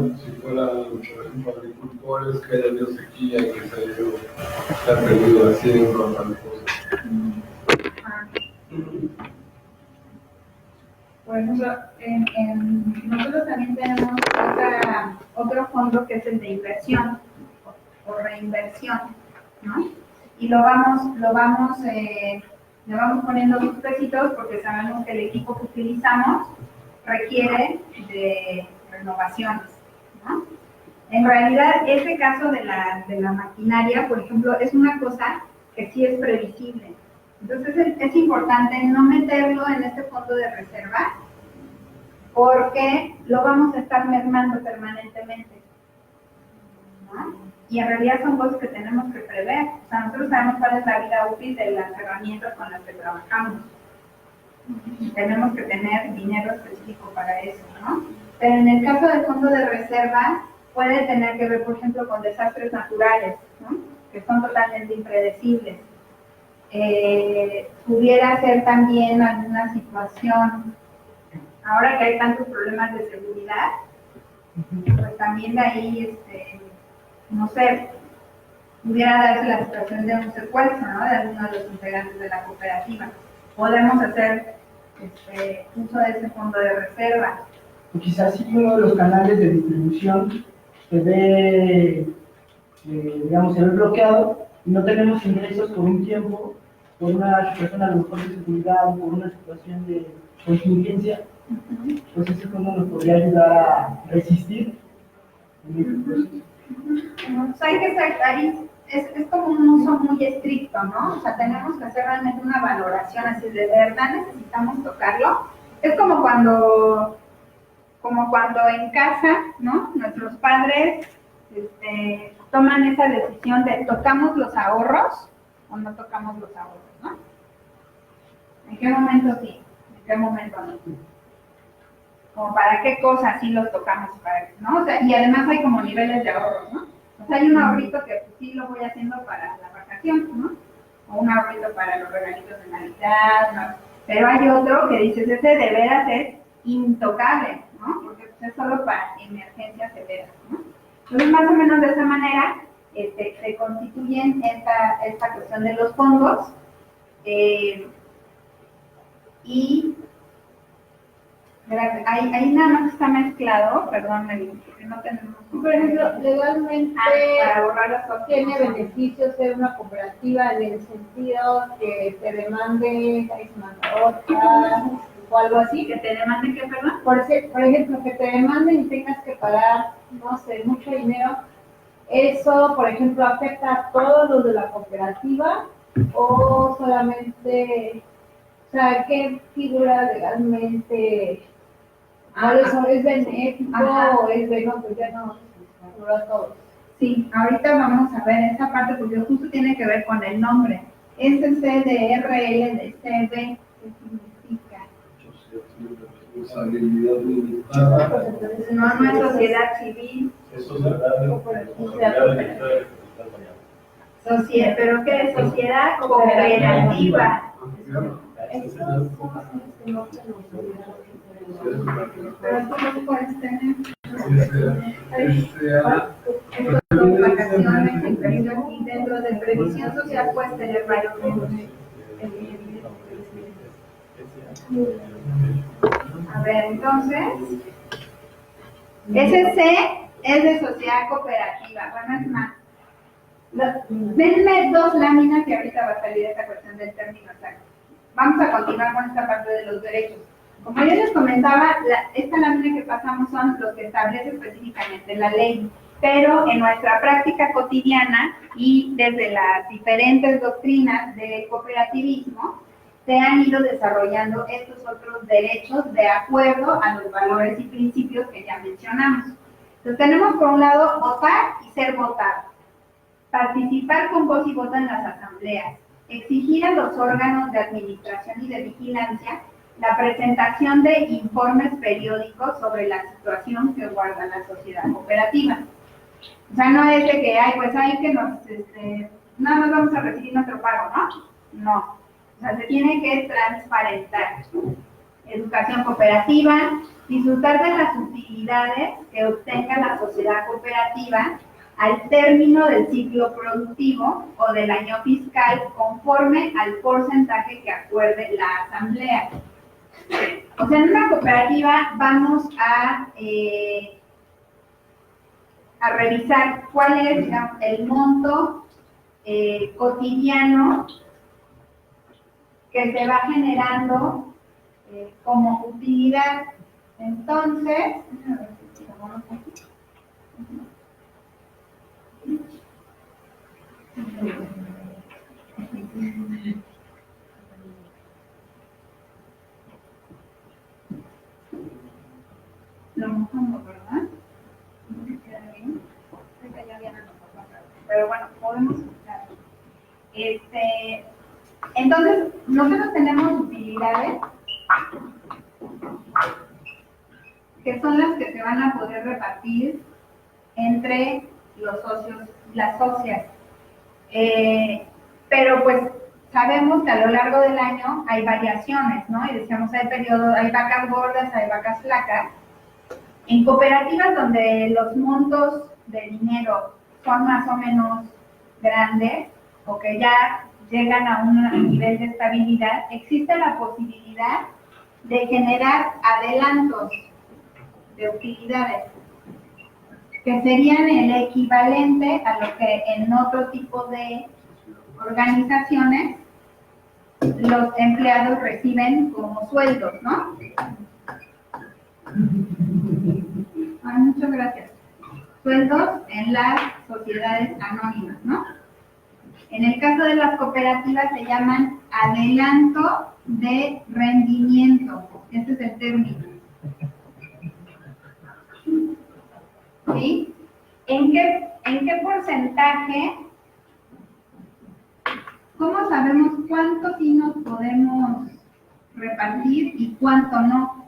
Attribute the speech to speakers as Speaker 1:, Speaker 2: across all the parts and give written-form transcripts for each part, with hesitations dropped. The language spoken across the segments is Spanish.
Speaker 1: Si fueran, por ejemplo, agricultores que haya habido sequía y que se ha perdido la siembra o tal cosa.
Speaker 2: Por ejemplo, nosotros también tenemos otro fondo que es el de inversión o reinversión, ¿no? Y le vamos poniendo sus pesitos porque sabemos que el equipo que utilizamos requiere de renovaciones, ¿no? En realidad, este caso de la maquinaria, por ejemplo, es una cosa que sí es previsible. Entonces es importante no meterlo en este fondo de reserva porque lo vamos a estar mermando permanentemente, ¿no? Y en realidad son cosas que tenemos que prever. O sea, nosotros sabemos cuál es la vida útil de las herramientas con las que trabajamos. Y tenemos que tener dinero específico para eso, ¿no? Pero en el caso del fondo de reserva, puede tener que ver, por ejemplo, con desastres naturales, ¿no? Que son totalmente impredecibles. Pudiera ser también alguna situación, ahora que hay tantos problemas de seguridad, pues también de ahí, no sé, pudiera darse la situación de un secuestro, ¿no? De alguno de los integrantes de la cooperativa. Podemos hacer uso de ese fondo de reserva.
Speaker 3: O quizás si uno de los canales de distribución se ve, digamos, se ve bloqueado y no tenemos ingresos por un tiempo, por una situación a lo mejor de seguridad o por una situación de contingencia, pues ese fondo nos podría ayudar a resistir en este proceso.
Speaker 2: O sea, hay que ser, ahí es como un uso muy estricto, ¿no? O sea, tenemos que hacer realmente una valoración así de verdad necesitamos tocarlo. Es como cuando en casa, ¿no? Nuestros padres toman esa decisión de ¿tocamos los ahorros o no tocamos los ahorros, ¿no? ¿En qué momento sí? ¿En qué momento no? Como para qué cosas sí los tocamos, ¿no? O sea, y además hay como niveles de ahorros, ¿no? O sea, hay un ahorrito que pues, sí lo voy haciendo para la vacación, ¿no? O un ahorrito para los regalitos de Navidad, ¿no? Pero hay otro que dices, ese de veras es intocable, ¿no? Porque pues, es solo para emergencias severas, ¿no? Entonces, más o menos de esa manera se constituyen esta cuestión de los fondos y ahí nada más está mezclado, perdón, porque no tenemos...
Speaker 4: Por ejemplo, legalmente
Speaker 2: para borrar las cosas,
Speaker 4: tiene beneficios ser una cooperativa en el sentido que te demande otra o algo así.
Speaker 2: ¿Que te demanden qué, perdón?
Speaker 4: Por ejemplo, que te demanden y tengas que pagar, no sé, mucho dinero. ¿Eso, por ejemplo, afecta a todos los de la cooperativa o solamente, o sea, qué figura legalmente? ¿Es benéfico o es bueno? Pues ya no, a todos.
Speaker 2: Sí, ahorita vamos a ver esa parte porque justo tiene que ver con el nombre. SCDRL de CB, ¿qué significa?
Speaker 1: Responsabilidad limitada.
Speaker 2: No es sociedad civil.
Speaker 1: Es
Speaker 2: sociedad, ¿pero qué es? Sociedad cooperativa. Pero tú no puedes tener. Vacaciones, inversión y dentro de previsión social puedes tener varios rubros. A ver, entonces, SC es de sociedad cooperativa. Bueno, es más. Denme dos láminas y ahorita va a salir esta cuestión del término exacto. Vamos a continuar con esta parte de los derechos. Como yo les comentaba, esta lámina que pasamos son los que establece específicamente la ley, pero en nuestra práctica cotidiana y desde las diferentes doctrinas del cooperativismo, se han ido desarrollando estos otros derechos de acuerdo a los valores y principios que ya mencionamos. Entonces tenemos por un lado votar y ser votado, participar con voz y voto en las asambleas, exigir a los órganos de administración y de vigilancia la presentación de informes periódicos sobre la situación que guarda la sociedad cooperativa. O sea, no es de que, pues hay que nada más vamos a recibir nuestro pago, ¿no? No. O sea, se tiene que transparentar. educación cooperativa, disfrutar de las utilidades que obtenga la sociedad cooperativa al término del ciclo productivo o del año fiscal conforme al porcentaje que acuerde la asamblea. O sea, en una cooperativa vamos a revisar cuál es, digamos, el monto cotidiano que se va generando como utilidad. Entonces, lo mojamos, ¿verdad? ¿Queda bien? Ahorita ya viene pero bueno, podemos usarlo. Entonces, nosotros tenemos utilidades que son las que se van a poder repartir entre los socios, las socias. Pero pues sabemos que a lo largo del año hay variaciones, ¿no? Y decíamos, hay periodos, hay vacas gordas, hay vacas flacas. En cooperativas donde los montos de dinero son más o menos grandes o que ya llegan a un nivel de estabilidad, existe la posibilidad de generar adelantos de utilidades que serían el equivalente a lo que en otro tipo de organizaciones los empleados reciben como sueldos, ¿no? Ay, muchas gracias. Sueldos en las sociedades anónimas, ¿no? En el caso de las cooperativas se llaman adelanto de rendimiento. Ese es el término. ¿Sí? ¿En qué porcentaje? ¿Cómo sabemos cuánto sí nos podemos repartir y cuánto no?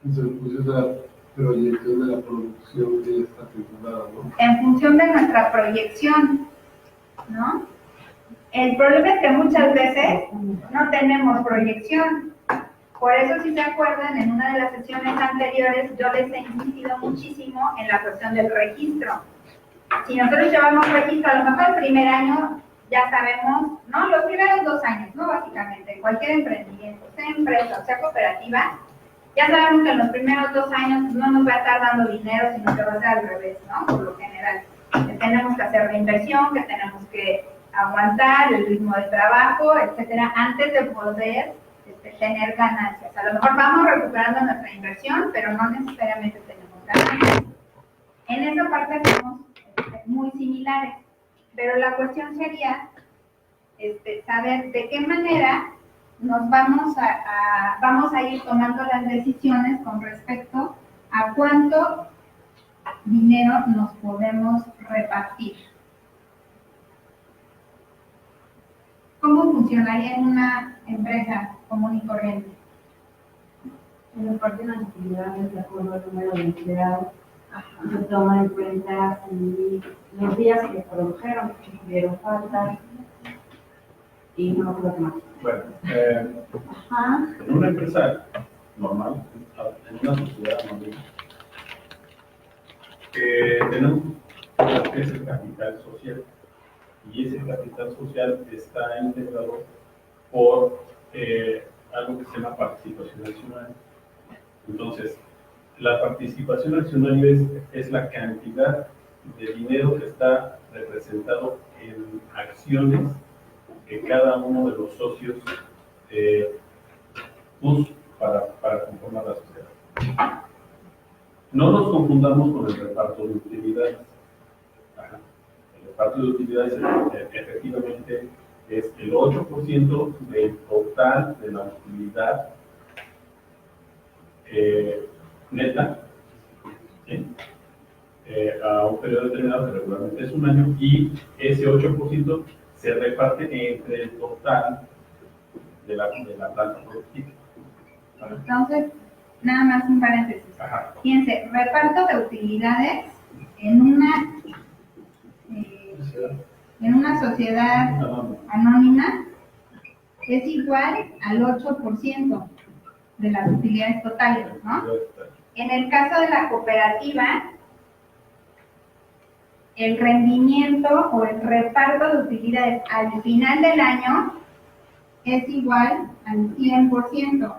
Speaker 1: En función de la proyección de la producción que ya está titulada, ¿no?
Speaker 2: En función de nuestra proyección, ¿no? El problema es que muchas veces no tenemos proyección. Por eso, si se acuerdan, en una de las sesiones anteriores yo les he insistido muchísimo en la cuestión del registro. Si nosotros llevamos registro, a lo mejor el primer año ya sabemos, ¿no? Los primeros 2 años, ¿no? Básicamente, cualquier emprendimiento, sea empresa o sea cooperativa, ya sabemos que en los primeros 2 años no nos va a estar dando dinero, sino que va a ser al revés, ¿no? Por lo general. Que tenemos que hacer reinversión, que tenemos que aguantar el ritmo de trabajo, etcétera, antes de poder tener ganancias. A lo mejor vamos recuperando nuestra inversión, pero no necesariamente tenemos ganancias. En esa parte somos muy similares, pero la cuestión sería saber de qué manera nos vamos a ir tomando las decisiones con respecto a cuánto dinero nos podemos repartir. ¿Cómo funcionaría en una empresa común y corriente?
Speaker 5: Se reparten las actividades de acuerdo al número de empleados. Se toma en cuenta los días que produjeron, que tuvieron faltas y no me acuerdo qué más.
Speaker 6: Bueno, en una empresa normal, en una sociedad anónima, tenemos lo que es el capital social. Y ese capital social está integrado por algo que se llama participación accionaria. Entonces, la participación accionaria es la cantidad de dinero que está representado en acciones que cada uno de los socios puso para conformar la sociedad. No nos confundamos con el reparto de utilidades. El reparto de utilidades efectivamente es el 8% del total de la utilidad neta, ¿sí? A un periodo determinado, que regularmente es un año, y ese 8% se reparte entre el total de la planta productiva. ¿Vale?
Speaker 2: Entonces, nada más un paréntesis.
Speaker 6: Ajá.
Speaker 2: Fíjense, reparto de utilidades en una sociedad anónima es igual al 8%. de las utilidades totales, ¿no? En el caso de la cooperativa, el rendimiento o el reparto de utilidades al final del año es igual al 100%.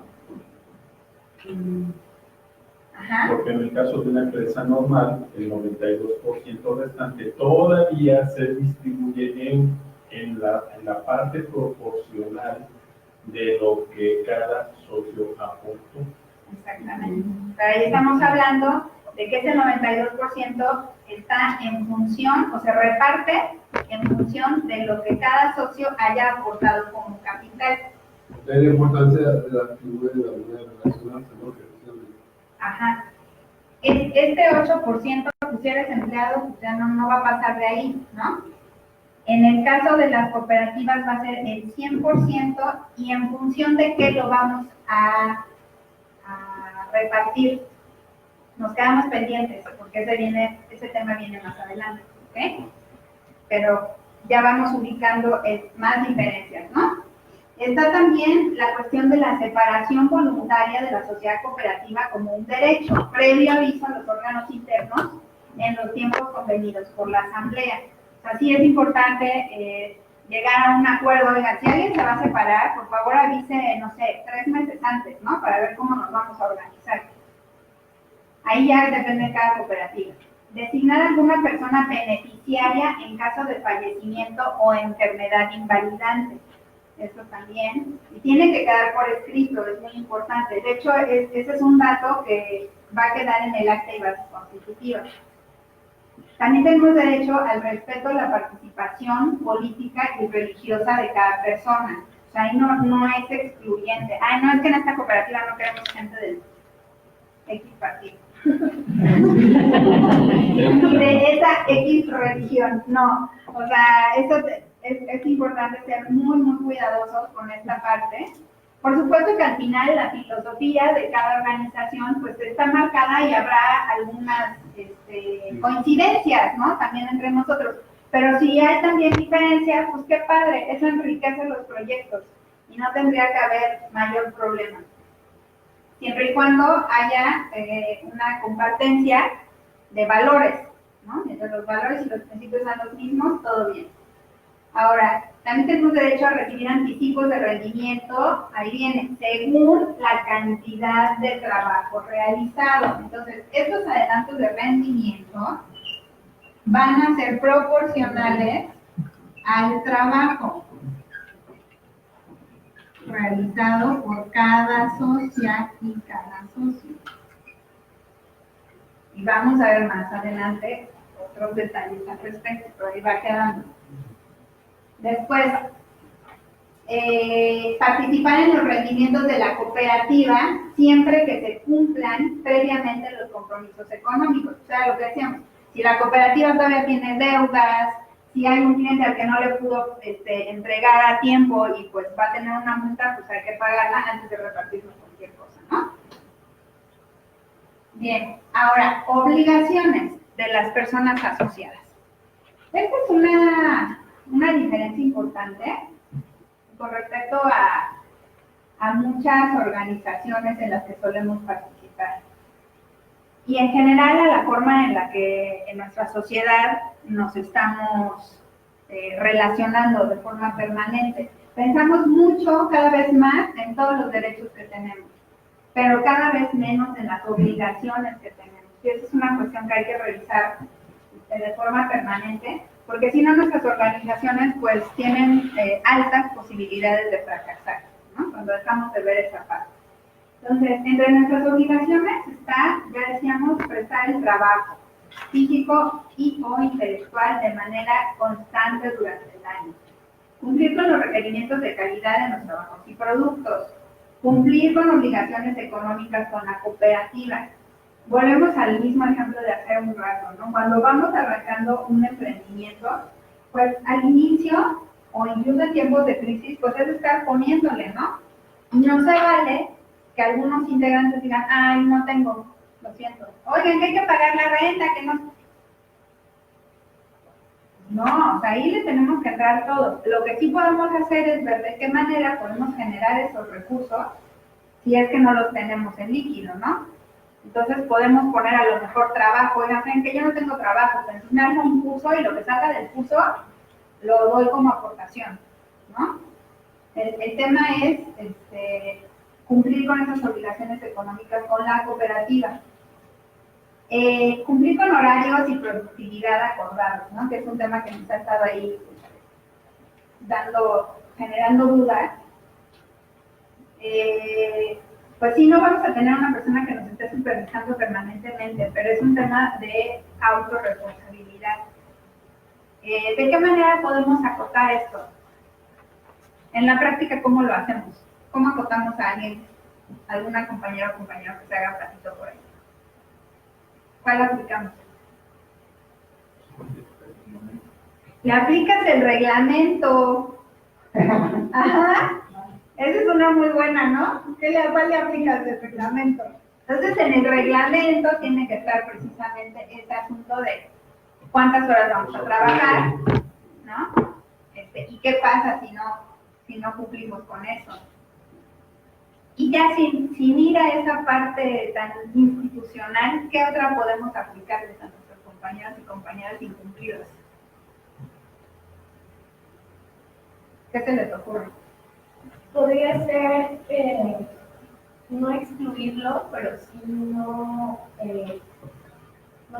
Speaker 2: Ajá.
Speaker 6: Porque en el caso de una empresa normal, el 92% restante todavía se distribuye en la parte proporcional de lo que cada socio aportó.
Speaker 2: Exactamente. Pero ahí estamos hablando de que ese 92% está en función, o se reparte en función de lo que cada socio haya aportado como capital.
Speaker 1: De la importancia de la figura de la moneda relacional, ¿no?
Speaker 2: Ajá. Este 8%, pues si eres empleado, pues ya no va a pasar de ahí, ¿no? En el caso de las cooperativas va a ser el 100% y en función de qué lo vamos a repartir. Nos quedamos pendientes porque ese tema viene más adelante, ¿ok? Pero ya vamos ubicando más diferencias, ¿no? Está también la cuestión de la separación voluntaria de la sociedad cooperativa como un derecho, previo aviso a los órganos internos en los tiempos convenidos por la asamblea. O sea, sí es importante llegar a un acuerdo. Oiga, si alguien se va a separar, por favor avise, no sé, 3 meses antes, ¿no? Para ver cómo nos vamos a organizar. Ahí ya depende de cada cooperativa. Designar a alguna persona beneficiaria en caso de fallecimiento o enfermedad invalidante. Eso también. Y tiene que quedar por escrito, es muy importante. De hecho, ese es un dato que va a quedar en el acta y bases constitutivas. También tenemos derecho al respeto a la participación política y religiosa de cada persona. O sea, ahí no es excluyente. Ay, no, es que en esta cooperativa no queremos gente del X partido. Y de esa X religión, no. O sea, eso es importante ser muy, muy cuidadosos con esta parte. Por supuesto que al final la filosofía de cada organización pues está marcada y habrá algunas coincidencias, ¿no? También entre nosotros. Pero si hay también diferencias, pues qué padre, eso enriquece los proyectos y no tendría que haber mayor problema. Siempre y cuando haya una compartencia de valores, ¿no? Entre los valores y los principios son los mismos, todo bien. Ahora, también tenemos derecho a recibir anticipos de rendimiento, ahí viene, según la cantidad de trabajo realizado. Entonces, estos adelantos de rendimiento van a ser proporcionales al trabajo realizado por cada socia y cada socio. Y vamos a ver más adelante otros detalles al respecto, pero ahí va quedando. Después, participar en los rendimientos de la cooperativa siempre que se cumplan previamente los compromisos económicos. O sea, lo que decíamos, si la cooperativa todavía tiene deudas, si hay un cliente al que no le pudo entregar a tiempo y pues va a tener una multa, pues hay que pagarla antes de repartirnos cualquier cosa, ¿no? Bien, ahora, obligaciones de las personas asociadas. Esta es una diferencia importante con respecto a muchas organizaciones en las que solemos participar. Y en general a la forma en la que en nuestra sociedad nos estamos relacionando de forma permanente. Pensamos mucho, cada vez más, en todos los derechos que tenemos, pero cada vez menos en las obligaciones que tenemos. Y esa es una cuestión que hay que revisar de forma permanente, porque si no nuestras organizaciones pues tienen altas posibilidades de fracasar, ¿no? Cuando dejamos de ver esa parte. Entonces, entre nuestras obligaciones está, ya decíamos, prestar el trabajo físico y o intelectual de manera constante durante el año. Cumplir con los requerimientos de calidad de los trabajos y productos. Cumplir con obligaciones económicas con la cooperativa. Volvemos al mismo ejemplo de hace un rato, ¿no? Cuando vamos arrancando un emprendimiento, pues al inicio, o incluso en tiempos de crisis, pues es estar poniéndole, ¿no? No se vale que algunos integrantes digan, ay, no tengo, lo siento. Oigan, que hay que pagar la renta, que no. No, o sea, ahí le tenemos que entrar todos. Lo que sí podemos hacer es ver de qué manera podemos generar esos recursos si es que no los tenemos en líquido, ¿no? Entonces podemos poner a lo mejor trabajo, oigan, ¿saben que yo no tengo trabajo? Pues entonces me hago un curso y lo que salga del curso lo doy como aportación, ¿no? El tema es cumplir con esas obligaciones económicas con la cooperativa. Cumplir con horarios y productividad acordados, ¿no? Que es un tema que nos ha estado ahí generando dudas. Pues sí, no vamos a tener una persona que nos esté supervisando permanentemente, pero es un tema de autorresponsabilidad. ¿De qué manera podemos acotar esto? En la práctica, ¿cómo lo hacemos? ¿Cómo acotamos a alguien, alguna compañera o compañero que se haga platito por ahí? ¿Cuál aplicamos? Le aplicas el reglamento. Ajá. Esa es una muy buena, ¿no? ¿Cuál le aplicas el reglamento? Entonces, en el reglamento tiene que estar precisamente ese asunto de cuántas horas vamos a trabajar, ¿no? ¿Y qué pasa si no cumplimos con eso? Y ya sin ir a esa parte tan institucional, ¿qué otra podemos aplicarles a nuestros compañeros y compañeras incumplidos? ¿Qué se les ocurre?
Speaker 5: Podría ser no excluirlo, pero sí no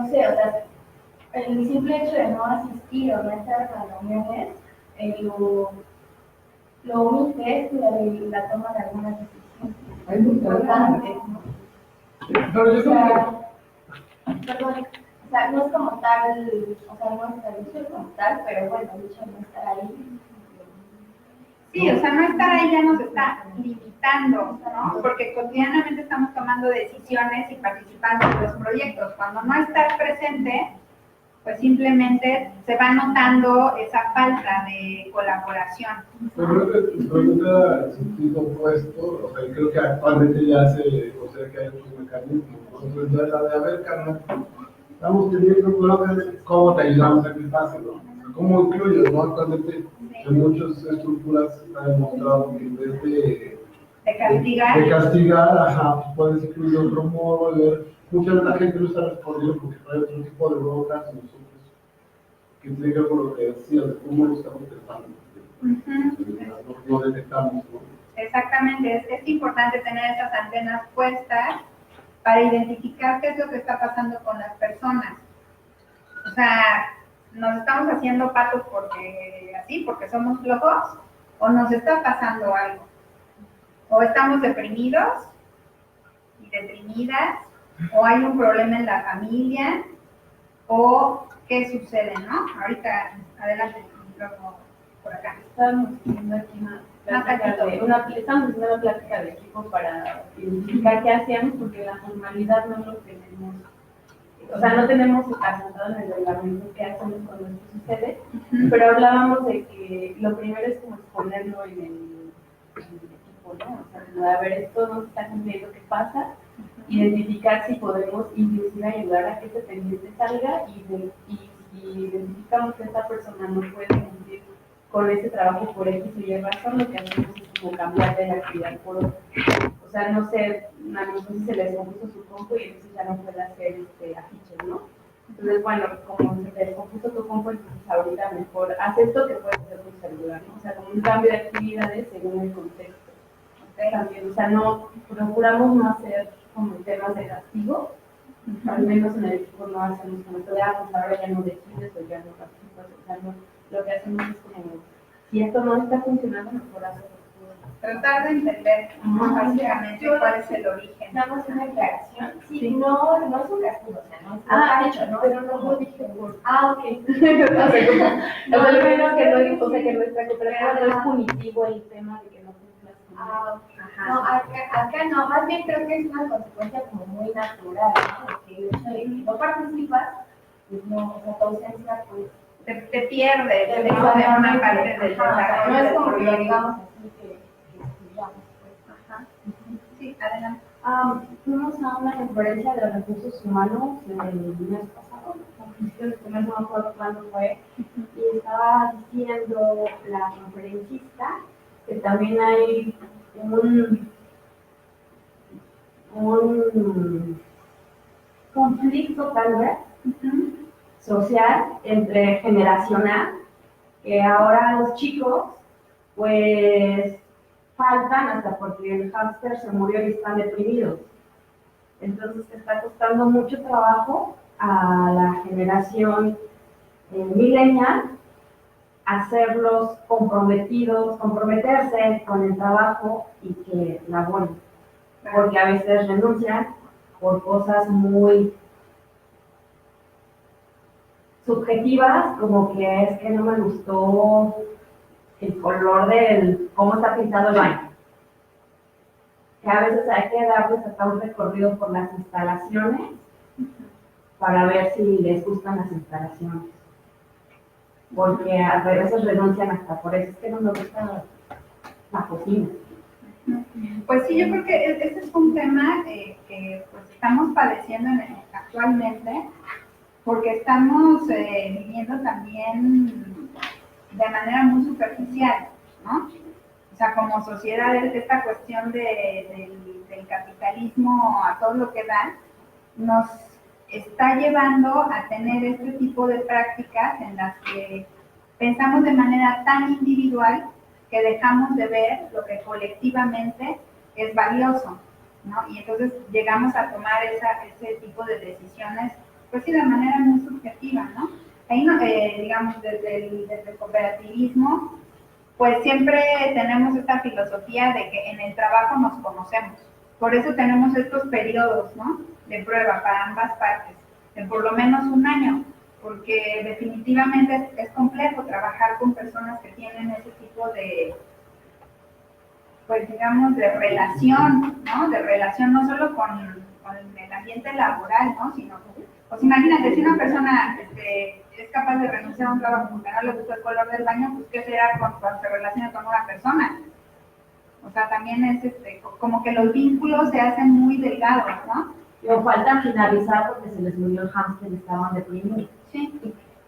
Speaker 5: sé, o sea, el simple hecho de no asistir o no estar en las reuniones lo omite la toma de algunas decisiones importantes, ¿no?
Speaker 1: Pero yo
Speaker 5: O
Speaker 1: creo
Speaker 5: sea, perdón, o sea, no es como tal, o sea, no es el dicho como tal, pero bueno, el hecho de no estar ahí.
Speaker 2: Sí, o sea, no estar ahí ya nos está limitando, ¿no? Porque cotidianamente estamos tomando decisiones y participando en los proyectos. Cuando no estás presente, pues simplemente se va notando esa falta de colaboración.
Speaker 1: Yo creo que está en sentido opuesto, o sea, creo que actualmente ya o sea, que hay otros mecanismos. Nosotros ya la de, a ver, carnal, estamos teniendo un problema, ¿cómo te ayudamos a que pase, no? ¿Cómo incluyes, no? Actualmente en muchas estructuras está demostrado que en vez
Speaker 2: De castigar.
Speaker 1: ajá, puedes incluir otro modo de ver. Mucha de la gente no está respondiendo porque trae otro tipo de broncas nosotros, que tiene que ver con lo que decía, de cómo lo estamos detectando. No detectamos, ¿no?
Speaker 2: Exactamente, es importante tener esas antenas puestas para identificar qué es lo que está pasando con las personas. O sea, ¿nos estamos haciendo patos porque somos flojos? ¿O nos está pasando algo? ¿O estamos deprimidos y deprimidas? ¿O hay un problema en la familia? ¿O qué sucede, no? Ahorita, adelante, luego por acá.
Speaker 5: Estábamos haciendo aquí estamos haciendo una plática de equipo para identificar qué hacíamos, porque la normalidad no lo tenemos. O sea, no tenemos apuntado en el reglamento qué hacemos cuando esto sucede, pero hablábamos de que lo primero es como exponerlo en el equipo, ¿no? O sea, como de, a ver, esto no se está cumpliendo, ¿qué pasa? Identificar si podemos inclusive ayudar a que ese pendiente salga y si identificamos que esta persona no puede cumplir con ese trabajo por X o Y razón, lo que hacemos es como cambiar de la actividad por otra. O sea, no sé, a nosotros se les descompuso su compu y entonces ya no puede hacer afiches, ¿no? Entonces, bueno, como se te descompuso tu compu, entonces ahorita mejor haz esto que puedes hacer tu celular, ¿no? O sea, como un cambio de actividades según el contexto. También, o sea, no procuramos no hacer como temas de castigo, al menos en el equipo no hacemos como esto de, pues ahora ya no decides o ya no participas, o sea, no, lo que hacemos es como, si esto no está funcionando, mejor hacerlo.
Speaker 2: Tratar de entender básicamente cuál es el origen.
Speaker 5: Damos una aclaración.
Speaker 4: Sí, no es un castigo, o sea, no es hecho, ¿no?
Speaker 5: Pero no lo dije por...
Speaker 4: Ok.
Speaker 5: O sea, que nuestra cooperativa no es punitivo el tema de que no cumplas con
Speaker 4: No, acá no, más bien creo que es una consecuencia como muy natural, ¿no? Porque el hecho de que no participas, pues no, o sea, tu ausencia, pues...
Speaker 2: Te pierdes de una parte del desarrollo.
Speaker 4: No es
Speaker 2: del
Speaker 4: como que
Speaker 2: proyecto.
Speaker 4: digamos así que estudiamos, pues.
Speaker 2: Ajá. Sí, adelante.
Speaker 5: Fuimos a una conferencia de recursos humanos el mes pasado, a principios de este mes, no me acuerdo cuándo fue, y estaba diciendo la conferencista que también hay un conflicto tal vez social entre generacional, que ahora los chicos pues faltan hasta porque el hámster se murió y están deprimidos. Entonces está costando mucho trabajo a la generación millennial hacerlos comprometerse con el trabajo y que laboren, porque a veces renuncian por cosas muy subjetivas, como que es que no me gustó el color del cómo está pintado el baño. Que a veces hay que darles hasta un recorrido por las instalaciones para ver si les gustan las instalaciones. Porque a veces renuncian hasta por eso, es que no me gusta la cocina.
Speaker 2: Pues sí, yo creo que ese es un tema que pues, estamos padeciendo actualmente, porque estamos viviendo también de manera muy superficial, ¿no? O sea, como sociedad, esta cuestión del capitalismo a todo lo que da, nos está llevando a tener este tipo de prácticas en las que pensamos de manera tan individual que dejamos de ver lo que colectivamente es valioso, ¿no? Y entonces llegamos a tomar ese tipo de decisiones, pues sí, de manera muy subjetiva, ¿no? Ahí, digamos, desde el cooperativismo, pues siempre tenemos esta filosofía de que en el trabajo nos conocemos. Por eso tenemos estos periodos, ¿no?, de prueba para ambas partes, de por lo menos un año, porque definitivamente es complejo trabajar con personas que tienen ese tipo de, pues digamos, de relación, ¿no? De relación no solo con el ambiente laboral, ¿no? Sino, pues imagínate, si una persona es capaz de renunciar a un trabajo porque no le gusta el color del baño, pues ¿qué será cuando se relaciona con una persona? O sea, también es como que los vínculos se hacen muy delgados, ¿no?
Speaker 5: O faltan finalizar porque se les murió el hámster y estaban deprimidos.
Speaker 2: Sí.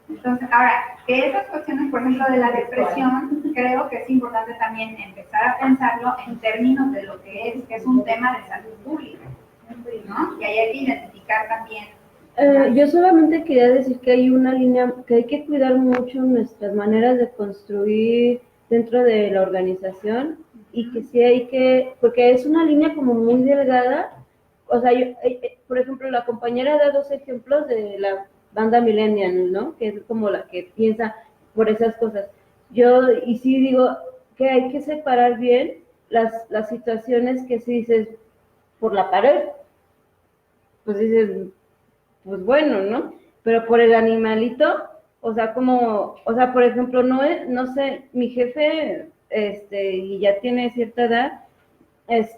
Speaker 2: Entonces, ahora, que esas cuestiones, por ejemplo, de la depresión, creo que es importante también empezar a pensarlo en términos de lo que es un tema de salud pública, ¿no? Y ahí hay que identificar también.
Speaker 7: Yo solamente quería decir que hay una línea, que hay que cuidar mucho nuestras maneras de construir dentro de la organización y que sí hay que, porque es una línea como muy delgada. O sea, por ejemplo, la compañera da 2 ejemplos de la banda millennial, ¿no? Que es como la que piensa por esas cosas. Y sí digo que hay que separar bien las situaciones que si dices por la pared, pues dices, pues bueno, ¿no? Pero por el animalito, o sea, por ejemplo, no sé, mi jefe, y ya tiene cierta edad,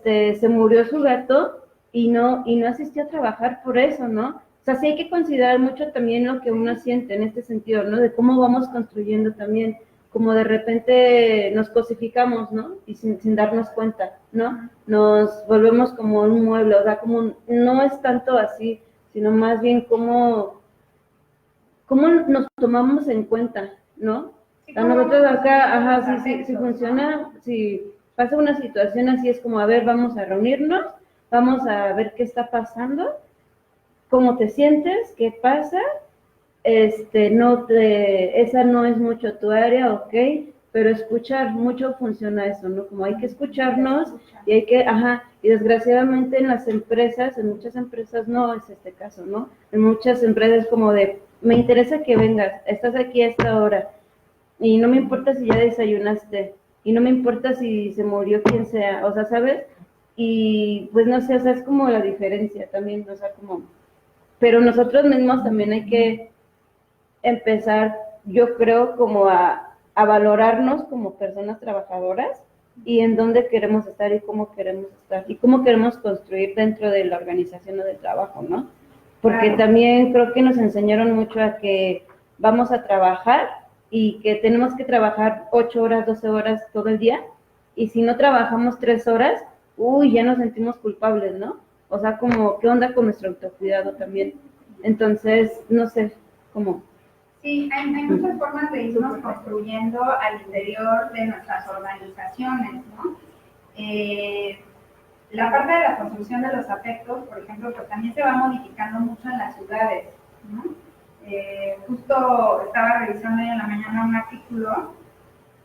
Speaker 7: se murió su gato y no asistió a trabajar por eso, ¿no? O sea, sí hay que considerar mucho también lo que uno siente en este sentido, ¿no? De cómo vamos construyendo también, como de repente nos cosificamos, ¿no? Y sin darnos cuenta, ¿no? Nos volvemos como un mueble, o sea, como no es tanto así, sino más bien cómo nos tomamos en cuenta, ¿no? A nosotros acá, ajá, si funciona, si pasa una situación así, es como, a ver, vamos a reunirnos, vamos a ver qué está pasando, cómo te sientes, qué pasa, esa no es mucho tu área, ok, pero escuchar mucho funciona eso, ¿no? Como hay que escucharnos y hay que, y desgraciadamente en muchas empresas no es este caso, ¿no? En muchas empresas como de, me interesa que vengas, estás aquí a esta hora, y no me importa si ya desayunaste, y no me importa si se murió quien sea, o sea, ¿sabes? Y pues no sé, o sea, es como la diferencia también, o sea, como, pero nosotros mismos también hay que empezar, yo creo, como a valorarnos como personas trabajadoras y en dónde queremos estar y cómo queremos estar y cómo queremos construir dentro de la organización o del trabajo, ¿no? Porque también creo que nos enseñaron mucho a que vamos a trabajar y que tenemos que trabajar 8 horas, 12 horas todo el día, y si no trabajamos 3 horas, ya nos sentimos culpables, ¿no? O sea, como, ¿qué onda con nuestro autocuidado también? Entonces, no sé, cómo.
Speaker 2: Sí, hay muchas formas de irnos construyendo al interior de nuestras organizaciones, ¿no? la parte de la construcción de los afectos, por ejemplo, pues también se va modificando mucho en las ciudades, ¿no? Justo estaba revisando hoy en la mañana un artículo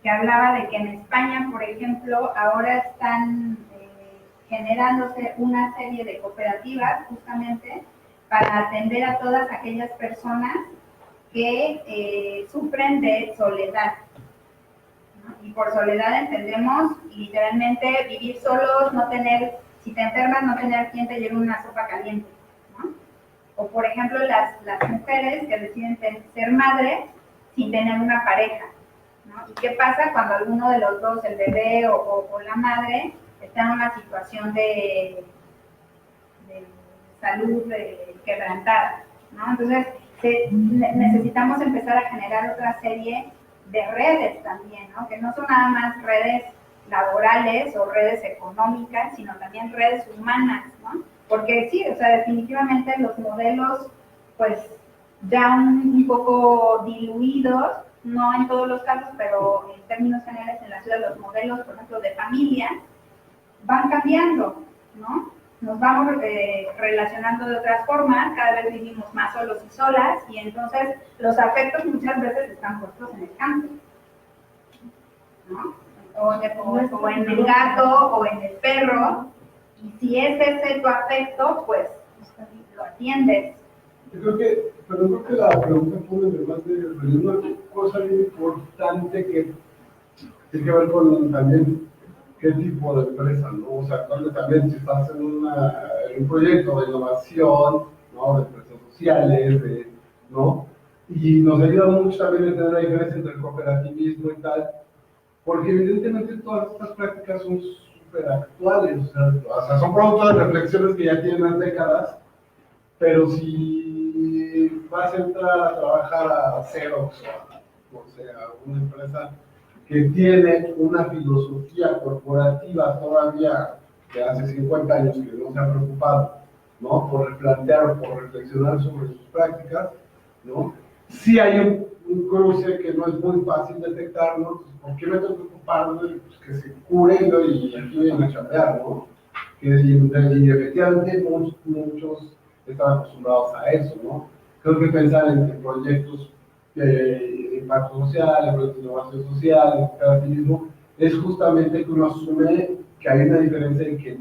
Speaker 2: que hablaba de que en España, por ejemplo, ahora están generándose una serie de cooperativas justamente para atender a todas aquellas personas que sufren de soledad, ¿no? Y por soledad entendemos literalmente vivir solos, no tener, si te enfermas, no tener quien te lleve una sopa caliente, ¿no? O por ejemplo las mujeres que deciden ser madres sin tener una pareja, ¿no? ¿Y qué pasa cuando alguno de los dos, el bebé o la madre, está en una situación de salud quebrantada, ¿no? Entonces, necesitamos empezar a generar otra serie de redes también, ¿no? Que no son nada más redes laborales o redes económicas, sino también redes humanas, ¿no? Porque sí, o sea, definitivamente los modelos, pues, ya un poco diluidos, no en todos los casos, pero en términos generales en la ciudad los modelos, por ejemplo, de familia, van cambiando, ¿no? Nos vamos relacionando de otras formas, cada vez vivimos más solos y solas, y entonces los afectos muchas veces están puestos en el campo, ¿no? O en el gato, o en el perro, y si es ese tu afecto, pues lo atiendes.
Speaker 1: Pero creo que la pregunta pone además de una cosa bien importante que tiene que ver con también qué tipo de empresa, ¿no? O sea, también si estás en un proyecto de innovación, ¿no? De empresas sociales, ¿no? Y nos ayuda mucho también a entender la diferencia entre el cooperativismo y tal, porque evidentemente todas estas prácticas son súper actuales, o sea, son producto de reflexiones que ya tienen más décadas, pero si vas a entrar a trabajar a Xerox o sea, una empresa que tiene una filosofía corporativa todavía de hace 50 años que no se ha preocupado, ¿no? Por replantear o por reflexionar sobre sus prácticas, ¿no? Sí hay un cruce que no es muy fácil detectar, ¿no? ¿Por qué me tengo que ocupar de pues, que se cure y aquí vienen a chambear, ¿no? Y efectivamente muchos están acostumbrados a eso, ¿no? Creo que pensar en proyectos de impacto social, en proyectos de innovación social, en cooperativismo, es justamente que uno asume que hay una diferencia en que hay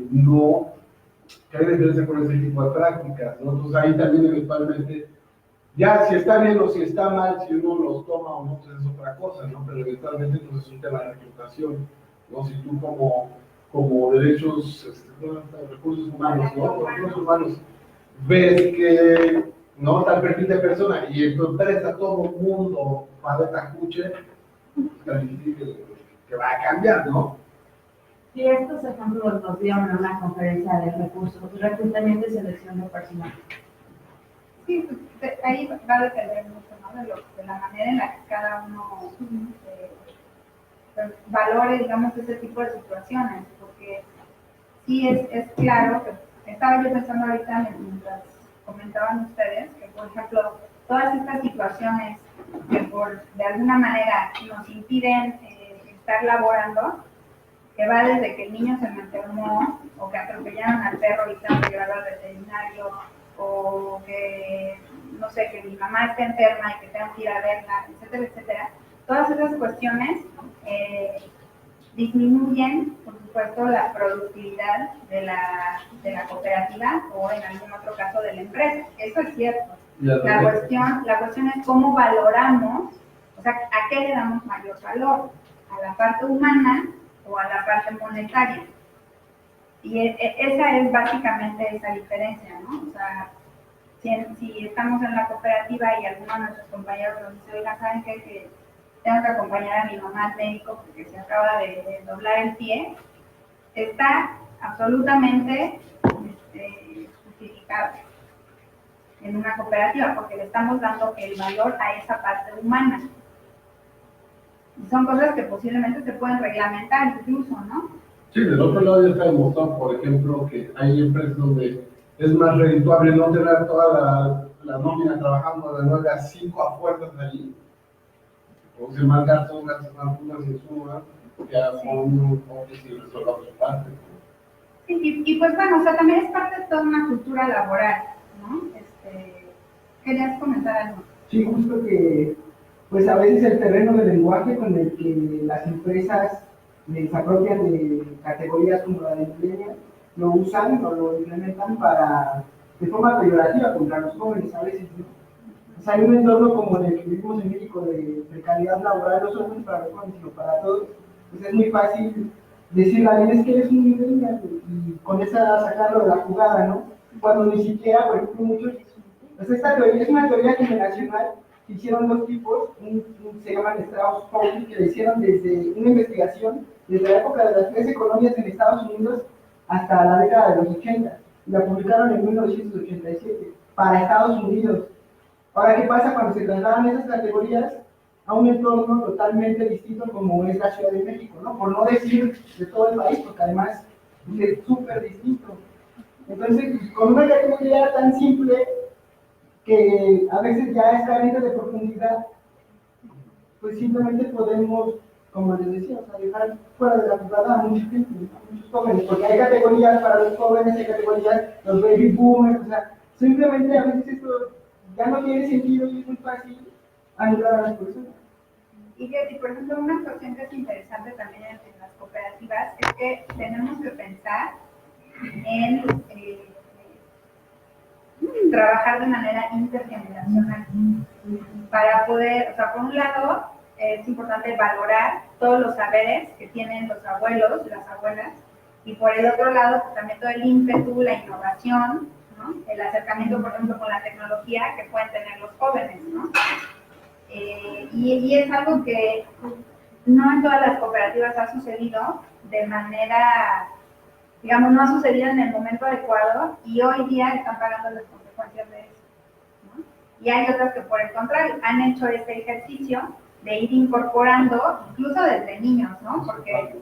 Speaker 1: una diferencia con ese tipo de prácticas, ¿no? Entonces ahí también eventualmente, ya si está bien o si está mal, si uno los toma o no, pues es otra cosa, ¿no? Pero eventualmente pues es un tema de reputación, ¿no? Si tú como derechos, recursos humanos, ¿no? Recursos humanos, ves que no está el perfil de persona y en tu empresa todo el mundo va de tacuche, es difícil que va a cambiar, ¿no?
Speaker 5: Y estos ejemplos nos dieron en una conferencia de recursos, reclutamiento y selección de personal.
Speaker 2: Sí, ahí va a depender mucho, ¿no? De la manera en la que cada uno valore, digamos, ese tipo de situaciones, porque sí es claro que estaba yo pensando ahorita mientras comentaban ustedes que, por ejemplo, todas estas situaciones que de alguna manera nos impiden estar laborando, que va desde que el niño se me enfermó, o que atropellaron al perro y tengo que llevarlo al veterinario, o que, no sé, que mi mamá está enferma y que tengo que ir a verla, etcétera, etcétera. Todas esas cuestiones disminuyen, por supuesto, la productividad de la cooperativa o en algún otro caso de la empresa. Eso es cierto. La cuestión es cómo valoramos, o sea, a qué le damos mayor valor, a la parte humana o a la parte monetaria. Y esa es básicamente esa diferencia, ¿no? O sea, si estamos en la cooperativa y alguno de nuestros compañeros nos dice, oiga, ¿saben qué? Que tengo que acompañar a mi mamá al médico porque se acaba de doblar el pie, está absolutamente justificado en una cooperativa porque le estamos dando el valor a esa parte humana. Y son cosas que posiblemente se pueden reglamentar incluso, ¿no?
Speaker 1: Sí, del otro lado ya está demostrado, por ejemplo, que hay empresas donde es más redituable no tener toda la nómina trabajando de 9 a 5 a fuerzas allí. Produce más gastos más fugas y sumas, que con un office y resolver su parte.
Speaker 2: Sí, y pues bueno, o sea, también es parte de toda una cultura laboral, ¿no? ¿Querías comentar algo?
Speaker 3: Sí, justo que, pues a veces el terreno del lenguaje con el que las empresas les apropian de categorías como la de millennial, lo usan o lo implementan para, de forma peyorativa contra los jóvenes a veces, ¿no? O sea, en un entorno como el que vivimos en México de precariedad laboral, no solamente para los jóvenes, sino para todos, pues es muy fácil decirle a alguien, es que eres un millennial, y con esa sacarlo de la jugada, ¿no? Cuando ni siquiera, por ejemplo, muchos, pues esta teoría es una teoría generacional que hicieron dos tipos, se llaman Strauss-Powell, que le hicieron desde una investigación, desde la época de las 13 colonias en Estados Unidos hasta la década de los 80, y la publicaron en 1987, para Estados Unidos. Ahora, ¿qué pasa cuando se trasladan esas categorías a un entorno totalmente distinto como es la Ciudad de México, ¿no? Por no decir de todo el país, porque además es súper distinto. Entonces, con una categoría tan simple que a veces ya es carente de profundidad, pues simplemente podemos, como les decía, o sea, dejar fuera de la jugada a mucha gente, a muchos jóvenes, porque hay categorías para los jóvenes, hay categorías, los baby boomers, o sea, simplemente a veces esto ya no tiene sentido y es muy fácil anular a las personas.
Speaker 2: Y por ejemplo, una cuestión que es interesante también en las cooperativas es que tenemos que pensar en trabajar de manera intergeneracional para poder, o sea, por un lado es importante valorar todos los saberes que tienen los abuelos, las abuelas, y por el otro lado pues, también todo el ímpetu, la innovación, ¿no? El acercamiento, por ejemplo, con la tecnología que pueden tener los jóvenes, ¿no? Y es algo que no en todas las cooperativas ha sucedido de manera, digamos, no ha sucedido en el momento adecuado y hoy día están pagando las consecuencias de eso, ¿no? Y hay otras que por el contrario han hecho este ejercicio de ir incorporando, incluso desde niños, ¿no? Porque,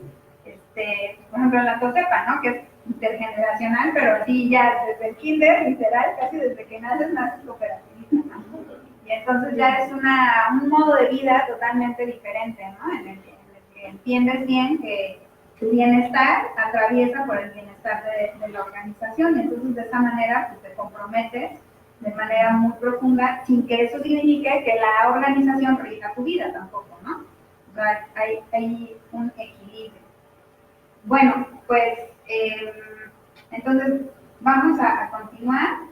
Speaker 2: por ejemplo, en la TOCEPA, ¿no? Que es intergeneracional, pero sí ya desde el kinder, literal, casi desde que naces cooperativista, ¿no? Y entonces ya es un modo de vida totalmente diferente, ¿no? En el que entiendes bien que tu bienestar atraviesa por el bienestar de la organización, y entonces de esa manera pues, te comprometes de manera muy profunda, sin que eso signifique que la organización rija tu vida tampoco, ¿no? O sea, hay un equilibrio. Bueno, pues entonces vamos a continuar.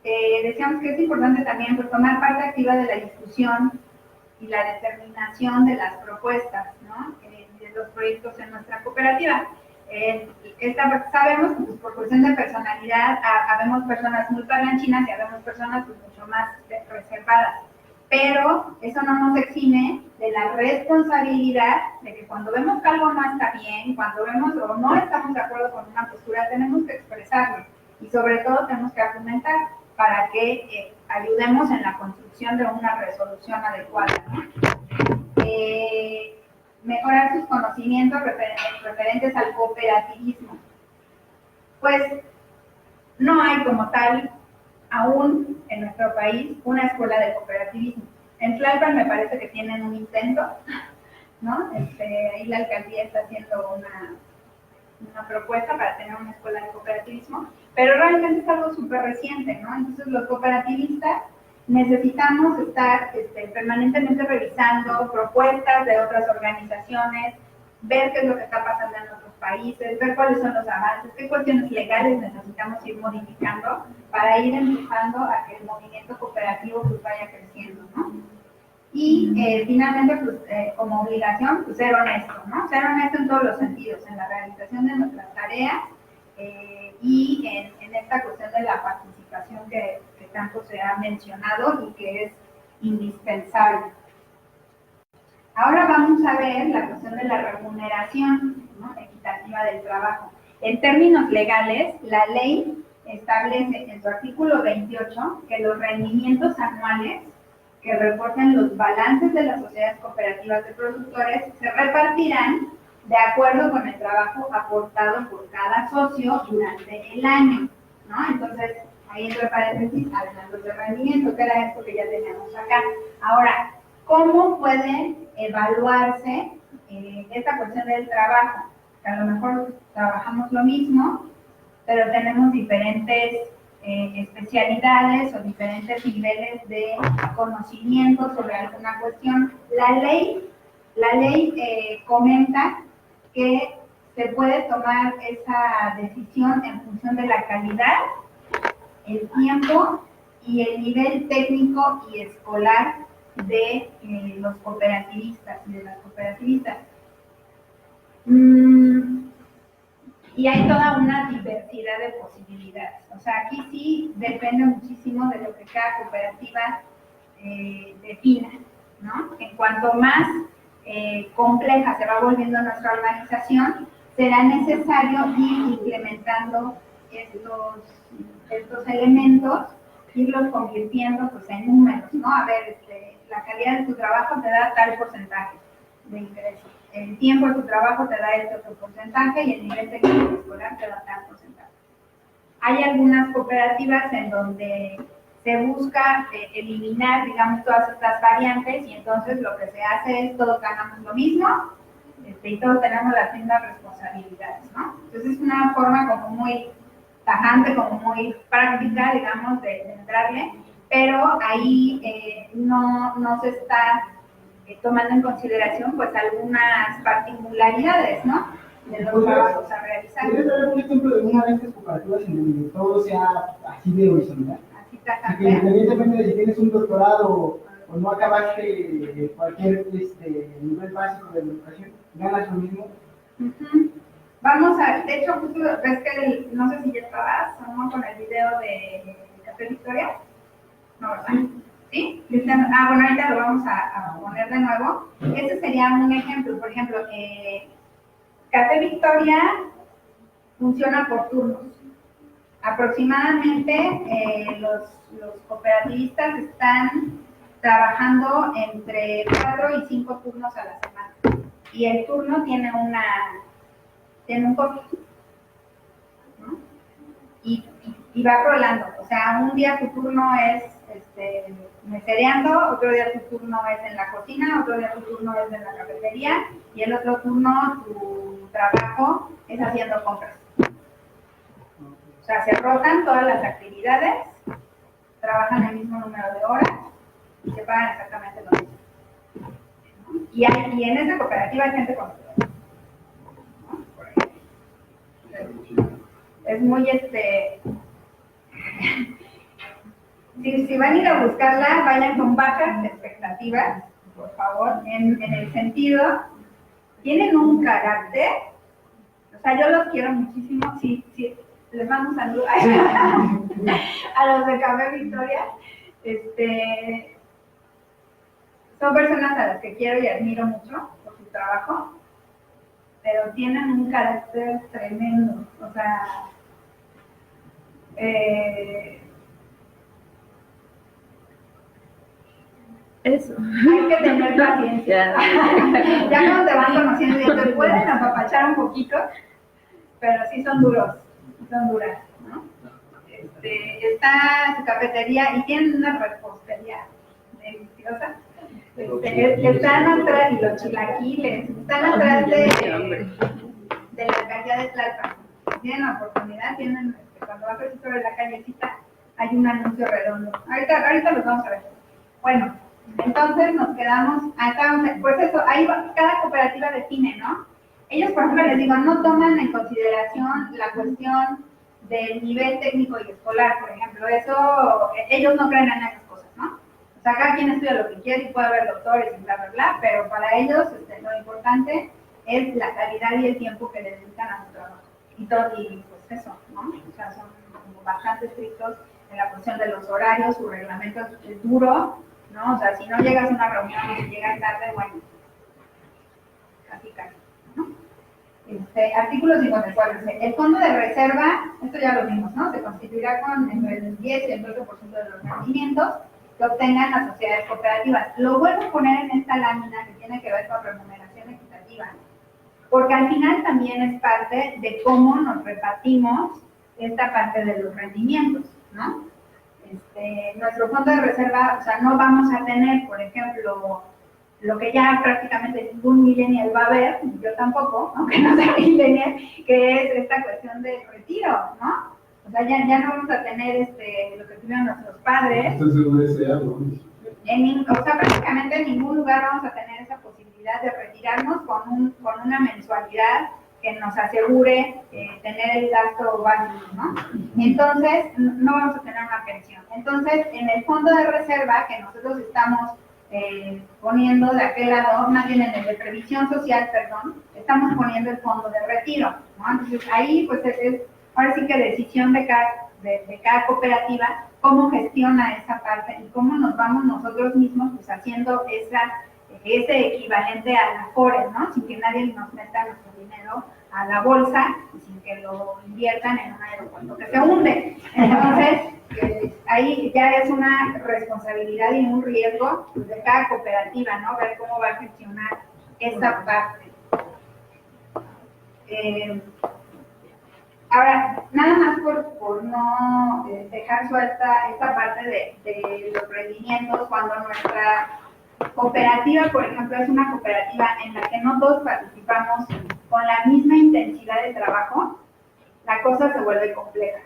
Speaker 2: Decíamos que es importante también pues, tomar parte activa de la discusión y la determinación de las propuestas, ¿no? De los proyectos en nuestra cooperativa. Sabemos que pues, por cuestión de personalidad habemos personas muy parlanchinas y habemos personas pues, mucho más reservadas, pero eso no nos exime de la responsabilidad de que cuando vemos que algo no está bien, cuando vemos o no estamos de acuerdo con una postura, tenemos que expresarlo y sobre todo tenemos que argumentar para que ayudemos en la construcción de una resolución adecuada, ¿no? Mejorar sus conocimientos referentes al cooperativismo. Pues no hay como tal aún en nuestro país una escuela de cooperativismo. En Tlalpan me parece que tienen un intento, ¿no? Ahí la alcaldía está haciendo una propuesta para tener una escuela de cooperativismo, pero realmente es algo súper reciente, ¿no? Entonces los cooperativistas necesitamos estar permanentemente revisando propuestas de otras organizaciones, ver qué es lo que está pasando en otros países, ver cuáles son los avances, qué cuestiones legales necesitamos ir modificando para ir empujando a que el movimiento cooperativo pues vaya creciendo, ¿no? Y finalmente, pues como obligación, pues ser honesto, ¿no? Ser honesto en todos los sentidos, en la realización de nuestras tareas y en esta cuestión de la participación que tanto se ha mencionado y que es indispensable. Ahora vamos a ver la cuestión de la remuneración, ¿no? Equitativa del trabajo. En términos legales, la ley establece en su artículo 28 que los rendimientos anuales que reporten los balances de las sociedades cooperativas de productores se repartirán de acuerdo con el trabajo aportado por cada socio durante el año, ¿no? Entonces, ahí entre paréntesis, adelantos de rendimiento, que era esto que ya teníamos acá. Ahora, ¿cómo puede evaluarse esta cuestión del trabajo? Que a lo mejor trabajamos lo mismo, pero tenemos diferentes especialidades o diferentes niveles de conocimiento sobre alguna cuestión. La ley comenta que se puede tomar esa decisión en función de la calidad, el tiempo y el nivel técnico y escolar de los cooperativistas y de las cooperativistas. Y hay toda una diversidad de posibilidades. O sea, aquí sí depende muchísimo de lo que cada cooperativa defina, ¿no? En cuanto más compleja se va volviendo nuestra organización, será necesario ir implementando estos elementos, irlos convirtiendo pues, en números, ¿no? A ver, la calidad de tu trabajo te da tal porcentaje de ingresos. El tiempo de tu trabajo te da este otro porcentaje y el nivel técnico escolar te da tal porcentaje. Hay algunas cooperativas en donde se busca eliminar, digamos, todas estas variantes y entonces lo que se hace es todos ganamos lo mismo y todos tenemos las mismas responsabilidades, ¿no? Entonces es una forma como muy tajante, como muy práctica, digamos, de entrarle, pero ahí no se está tomando en consideración pues algunas particularidades, ¿no? De los trabajos a realizar.
Speaker 3: ¿Quieres dar un ejemplo de una de estas cooperativas en donde todo sea así de horizontal?
Speaker 2: Así
Speaker 3: Que
Speaker 2: tajante.
Speaker 3: independientemente de si tienes un doctorado o no acabaste cualquier nivel básico de educación, ganas lo mismo.
Speaker 2: Vamos a, de hecho, justo ves que no sé si ya estabas ¿no? con el video de Café Victoria. No, ¿verdad? ¿Sí? Bueno, ahorita lo vamos a poner de nuevo. Ese sería un ejemplo. Por ejemplo, Café Victoria funciona por turnos. Aproximadamente los cooperativistas están trabajando entre 4 y 5 turnos a la semana. Y el turno tiene un costo, ¿no? Y va rolando. O sea, un día tu turno es mesereando, otro día tu turno es en la cocina, otro día tu turno es en la cafetería y el otro turno tu trabajo es haciendo compras. O sea, se rotan todas las actividades, trabajan el mismo número de horas y se pagan exactamente lo mismo, ¿no? Y en esa cooperativa hay gente con es muy si van a ir a buscarla, vayan con bajas expectativas, por favor, en el sentido, tienen un carácter, o sea, yo los quiero muchísimo, sí, les mando un saludo a los de Café Victoria, son personas a las que quiero y admiro mucho por su trabajo, pero tienen un carácter tremendo, o sea,
Speaker 7: eso.
Speaker 2: hay que tener paciencia. Ya cuando te van conociendo ya te pueden apapachar un poquito, pero sí son duros, son duras, ¿no? Está su cafetería y tienen una repostería deliciosa. Están atrás, y los chilaquiles, están atrás de la alcaldía de Tlalpan. Tienen la oportunidad, cuando vas a sobre la callecita, hay un anuncio redondo. Ahorita los vamos a ver. Bueno, entonces nos quedamos, pues eso, ahí cada cooperativa define, ¿no? Ellos, por ejemplo, les digo, no toman en consideración la cuestión del nivel técnico y escolar, por ejemplo, eso, ellos no creen en esas cosas, ¿no? O sea, cada quien estudia lo que quiere y puede haber doctores y bla, bla, bla, pero para ellos lo importante es la calidad y el tiempo que le dedican a su trabajo. Y pues eso, ¿no? O sea, son como bastante estrictos en la cuestión de los horarios, su reglamento es duro, ¿no? O sea, si no llegas a una reunión o si llegas tarde, bueno, casi, ¿no? Artículo 54. El fondo de reserva, esto ya lo vimos, ¿no? Se constituirá con entre el 10 y el 12% de los rendimientos que obtengan las sociedades cooperativas. Lo vuelvo a poner en esta lámina que tiene que ver con remuneración equitativa, porque al final también es parte de cómo nos repartimos esta parte de los rendimientos, ¿no? Nuestro fondo de reserva, o sea, no vamos a tener, por ejemplo, lo que ya prácticamente ningún millennial va a ver, yo tampoco, aunque no sea millennial, que es esta cuestión del retiro, ¿no? O sea, ya no vamos a tener lo que tuvieron nuestros padres.
Speaker 1: Esto es un deseo, ¿no?
Speaker 2: O sea, prácticamente en ningún lugar vamos a tener esa posibilidad de retirarnos con una mensualidad que nos asegure tener el gasto básico, ¿no? Entonces, no vamos a tener una pensión. Entonces, en el fondo de reserva que nosotros estamos poniendo de aquel lado, más bien en el de previsión social, perdón, estamos poniendo el fondo de retiro, ¿no? Entonces, ahí, pues, es ahora sí que decisión de cada cooperativa, cómo gestiona esa parte y cómo nos vamos nosotros mismos pues haciendo ese equivalente a la Afore, ¿no? Sin que nadie nos meta nuestro dinero a la bolsa y sin que lo inviertan en un aeropuerto que se hunde. Entonces, ahí ya es una responsabilidad y un riesgo pues, de cada cooperativa, ¿no? Ver cómo va a gestionar esa parte. Ahora, nada más por no dejar suelta esta parte de los rendimientos, cuando nuestra cooperativa, por ejemplo, es una cooperativa en la que no todos participamos con la misma intensidad de trabajo, la cosa se vuelve compleja.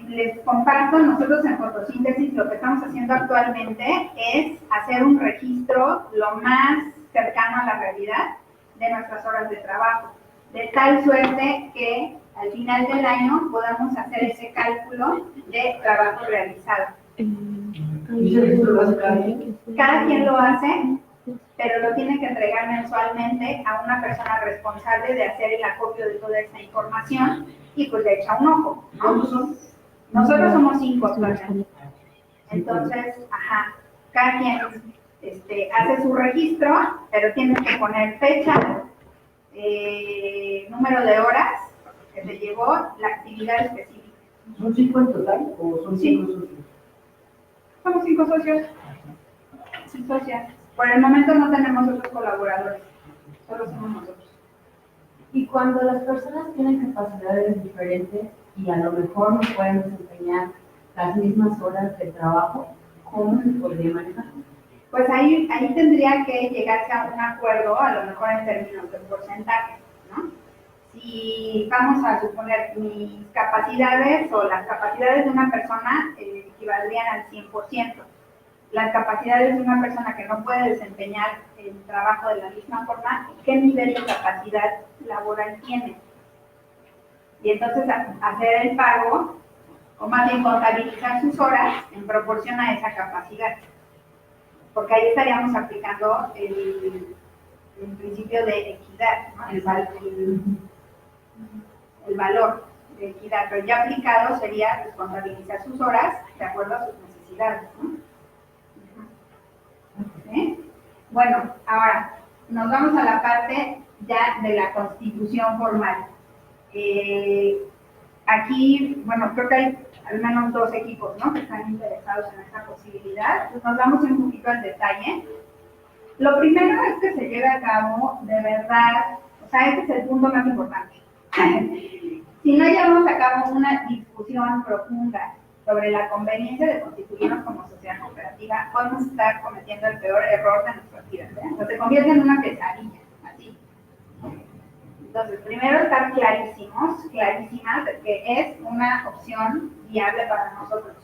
Speaker 2: Les comparto, nosotros en fotosíntesis lo que estamos haciendo actualmente es hacer un registro lo más cercano a la realidad de nuestras horas de trabajo, de tal suerte que al final del año podamos hacer ese cálculo de trabajo realizado.
Speaker 3: ¿Y ese registro lo hace cada quien?
Speaker 2: Cada quien lo hace, pero lo tiene que entregar mensualmente a una persona responsable de hacer el acopio de toda esa información y pues le echa un ojo, ¿no?
Speaker 3: ¿Cuántos son?
Speaker 2: Nosotros somos 5 actualmente. Entonces, cada quien hace su registro, pero tiene que poner fecha, número de horas que se llevó, la actividad específica.
Speaker 3: ¿Son 5 en total o son 5 socios?
Speaker 2: Somos 5 socios. Sí, socias. Por el momento no tenemos otros colaboradores, solo somos nosotros.
Speaker 5: Y cuando las personas tienen capacidades diferentes y a lo mejor no pueden desempeñar las mismas horas de trabajo, ¿cómo se podría manejar?
Speaker 2: Pues ahí tendría que llegarse a un acuerdo, a lo mejor en términos de porcentaje, ¿no? Si vamos a suponer mis capacidades o las capacidades de una persona equivaldrían al 100%. Las capacidades de una persona que no puede desempeñar el trabajo de la misma forma, ¿qué nivel de capacidad laboral tiene? Y entonces hacer el pago, o más bien contabilizar sus horas en proporción a esa capacidad. Porque ahí estaríamos aplicando el principio de equidad, ¿no? el valor de equidad, pero ya aplicado sería pues, contabilizar sus horas de acuerdo a sus necesidades, ¿no? ¿Sí? Bueno, ahora nos vamos a la parte ya de la constitución formal. Aquí, bueno, creo que hay al menos 2 equipos, ¿no? Que están interesados en esta posibilidad. Pues nos vamos un poquito al detalle. Lo primero es que se lleve a cabo de verdad, o sea, este es el punto más importante. Si no llevamos a cabo una discusión profunda sobre la conveniencia de constituirnos como sociedad cooperativa, podemos estar cometiendo el peor error de nuestras vidas, ¿eh? O sea, se convierte en una pesadilla, así. Entonces, primero estar clarísimas de que es una opción viable para nosotros,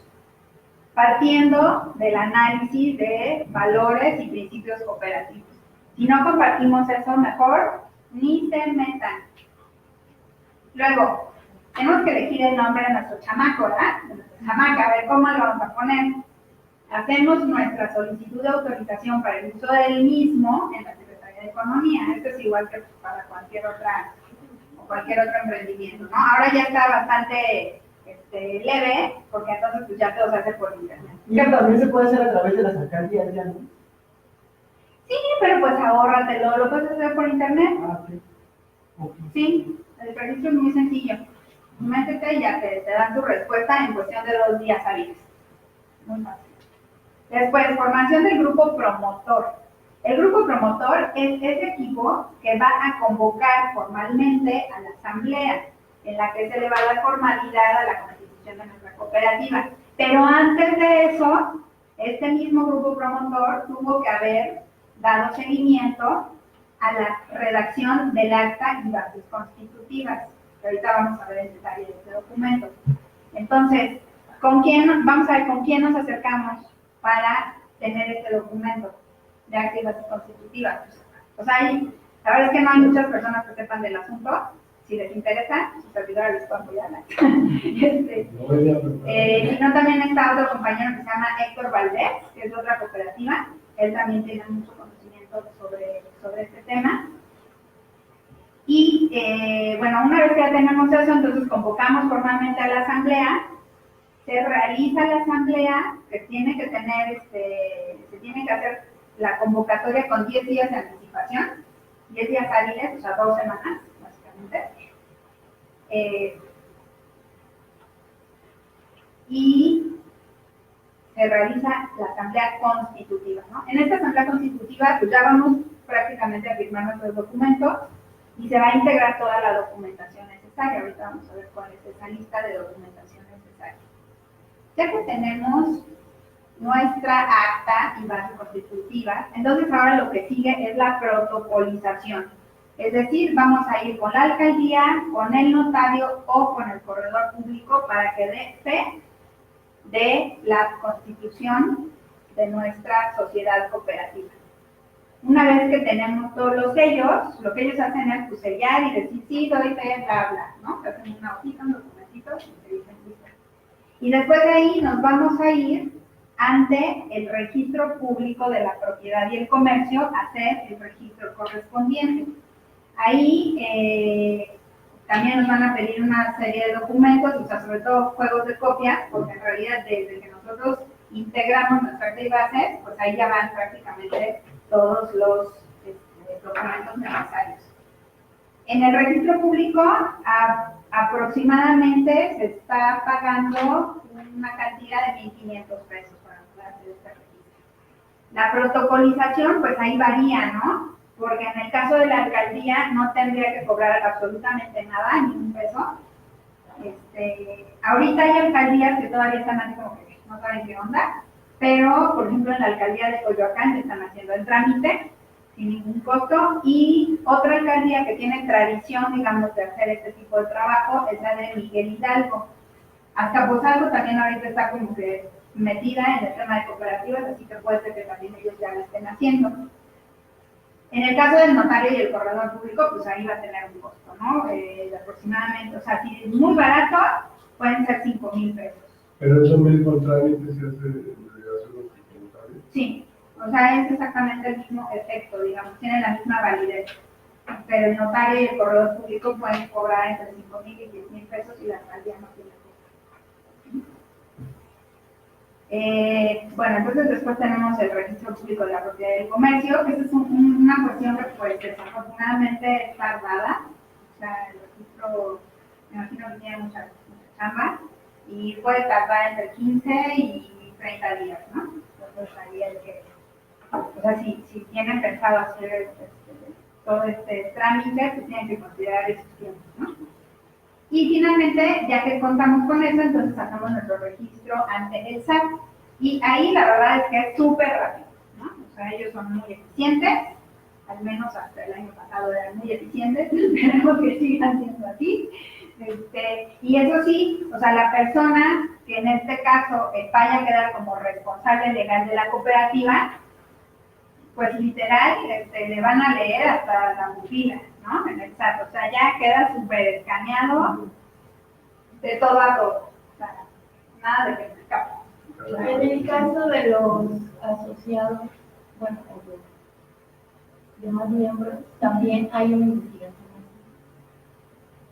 Speaker 2: partiendo del análisis de valores y principios cooperativos. Si no compartimos eso, mejor ni se metan. Luego, tenemos que elegir el nombre de nuestro chamaco, ¿verdad? De nuestra chamaca, a ver cómo lo vamos a poner. Hacemos nuestra solicitud de autorización para el uso del mismo en la Secretaría de Economía. Esto es igual que para cualquier otro emprendimiento, ¿no? Ahora ya está bastante leve, porque entonces pues ya todo se hace por internet.
Speaker 3: Y eso también se puede hacer a través de las alcaldías, ¿ya no?
Speaker 2: Sí, pero pues ahórratelo, lo puedes hacer por internet.
Speaker 3: Ah, ok.
Speaker 2: Sí, el registro es muy sencillo. Métete y ya te dan tu respuesta en cuestión de 2 días hábiles. Muy fácil. Después, formación del grupo promotor. El grupo promotor es ese equipo que va a convocar formalmente a la asamblea, en la que se le va a dar formalidad a la constitución de nuestra cooperativa. Pero antes de eso, este mismo grupo promotor tuvo que haber dado seguimiento a la redacción del acta y bases constitutivas, que ahorita vamos a ver el detalle de este documento. Entonces, vamos a ver con quién nos acercamos para tener este documento de acta y bases constitutivas. Pues la verdad es que no hay muchas personas que sepan del asunto. Si les interesa, su servidora les puede apoyar. Sino también está otro compañero que se llama Héctor Valdés, que es de otra cooperativa. Él también tiene mucho conocimiento sobre este tema. Y bueno, una vez que ya tenemos eso, entonces convocamos formalmente a la asamblea. Se realiza la asamblea, que tiene que tener, se tiene que hacer la convocatoria con 10 días de anticipación, 10 días hábiles, o sea, 2 semanas, básicamente. Y se realiza la asamblea constitutiva, ¿no? En esta asamblea constitutiva, pues ya vamos prácticamente a firmar nuestros documentos y se va a integrar toda la documentación necesaria. Ahorita vamos a ver cuál es esa lista de documentación necesaria. Ya que tenemos nuestra acta y base constitutiva, entonces ahora lo que sigue es la protocolización. Es decir, vamos a ir con la alcaldía, con el notario o con el corredor público para que dé fe de la constitución de nuestra sociedad cooperativa. Una vez que tenemos todos los sellos, lo que ellos hacen es pues, sellar y decir sí, doy fe, bla, bla, ¿no? Que hacen una hojita, un documentito y se dicen listo. Y después de ahí nos vamos a ir ante el registro público de la propiedad y el comercio a hacer el registro correspondiente. Ahí también nos van a pedir una serie de documentos, o sea, sobre todo juegos de copia, porque en realidad desde que nosotros integramos nuestra acta y base, pues ahí ya van prácticamente todos los documentos necesarios. En el registro público aproximadamente se está pagando una cantidad de 1,500 pesos para poder hacer este registro. La protocolización, pues ahí varía, ¿no? Porque en el caso de la alcaldía no tendría que cobrar absolutamente nada, ni un peso. Ahorita hay alcaldías que todavía están así como que no saben qué onda, pero por ejemplo en la alcaldía de Coyoacán se están haciendo el trámite sin ningún costo, y otra alcaldía que tiene tradición, digamos, de hacer este tipo de trabajo es la de Miguel Hidalgo. Azcapotzalco también ahorita está como que metida en el tema de cooperativas, así que puede ser que también ellos ya lo estén haciendo. En el caso del notario y el corredor público, pues ahí va a tener un costo, ¿no? De aproximadamente, o sea, si es muy barato, pueden ser 5,000 pesos.
Speaker 1: Pero eso mismo trámite se hace en delegación de notario.
Speaker 2: Sí, o sea, es exactamente el mismo efecto, digamos, tiene la misma validez. Pero el notario y el corredor público pueden cobrar entre 5,000 y 10,000 pesos y la alcaldía no tiene costo. Bueno, entonces después tenemos el registro público de la propiedad y el comercio, que esa es una cuestión que pues desafortunadamente es tardada. O sea, el registro, me imagino que tiene mucha chamba y puede tardar entre 15 y 30 días, ¿no? Entonces ahí hay que, o sea, si tienen pensado hacer todo este trámite, pues tienen que considerar esos tiempos, ¿no? Y finalmente, ya que contamos con eso, entonces hacemos nuestro registro ante el SAT. Y ahí la verdad es que es súper rápido, ¿no? O sea, ellos son muy eficientes, al menos hasta el año pasado eran muy eficientes, esperemos que sigan siendo así. Y eso sí, o sea, la persona que en este caso vaya a quedar como responsable legal de la cooperativa, pues literal le van a leer hasta la pupila, ¿no? En el SAT, o sea, ya queda súper escaneado de todo a todo, o sea, nada de que se escape.
Speaker 5: En el caso de los asociados, bueno, demás miembros, también hay una investigación.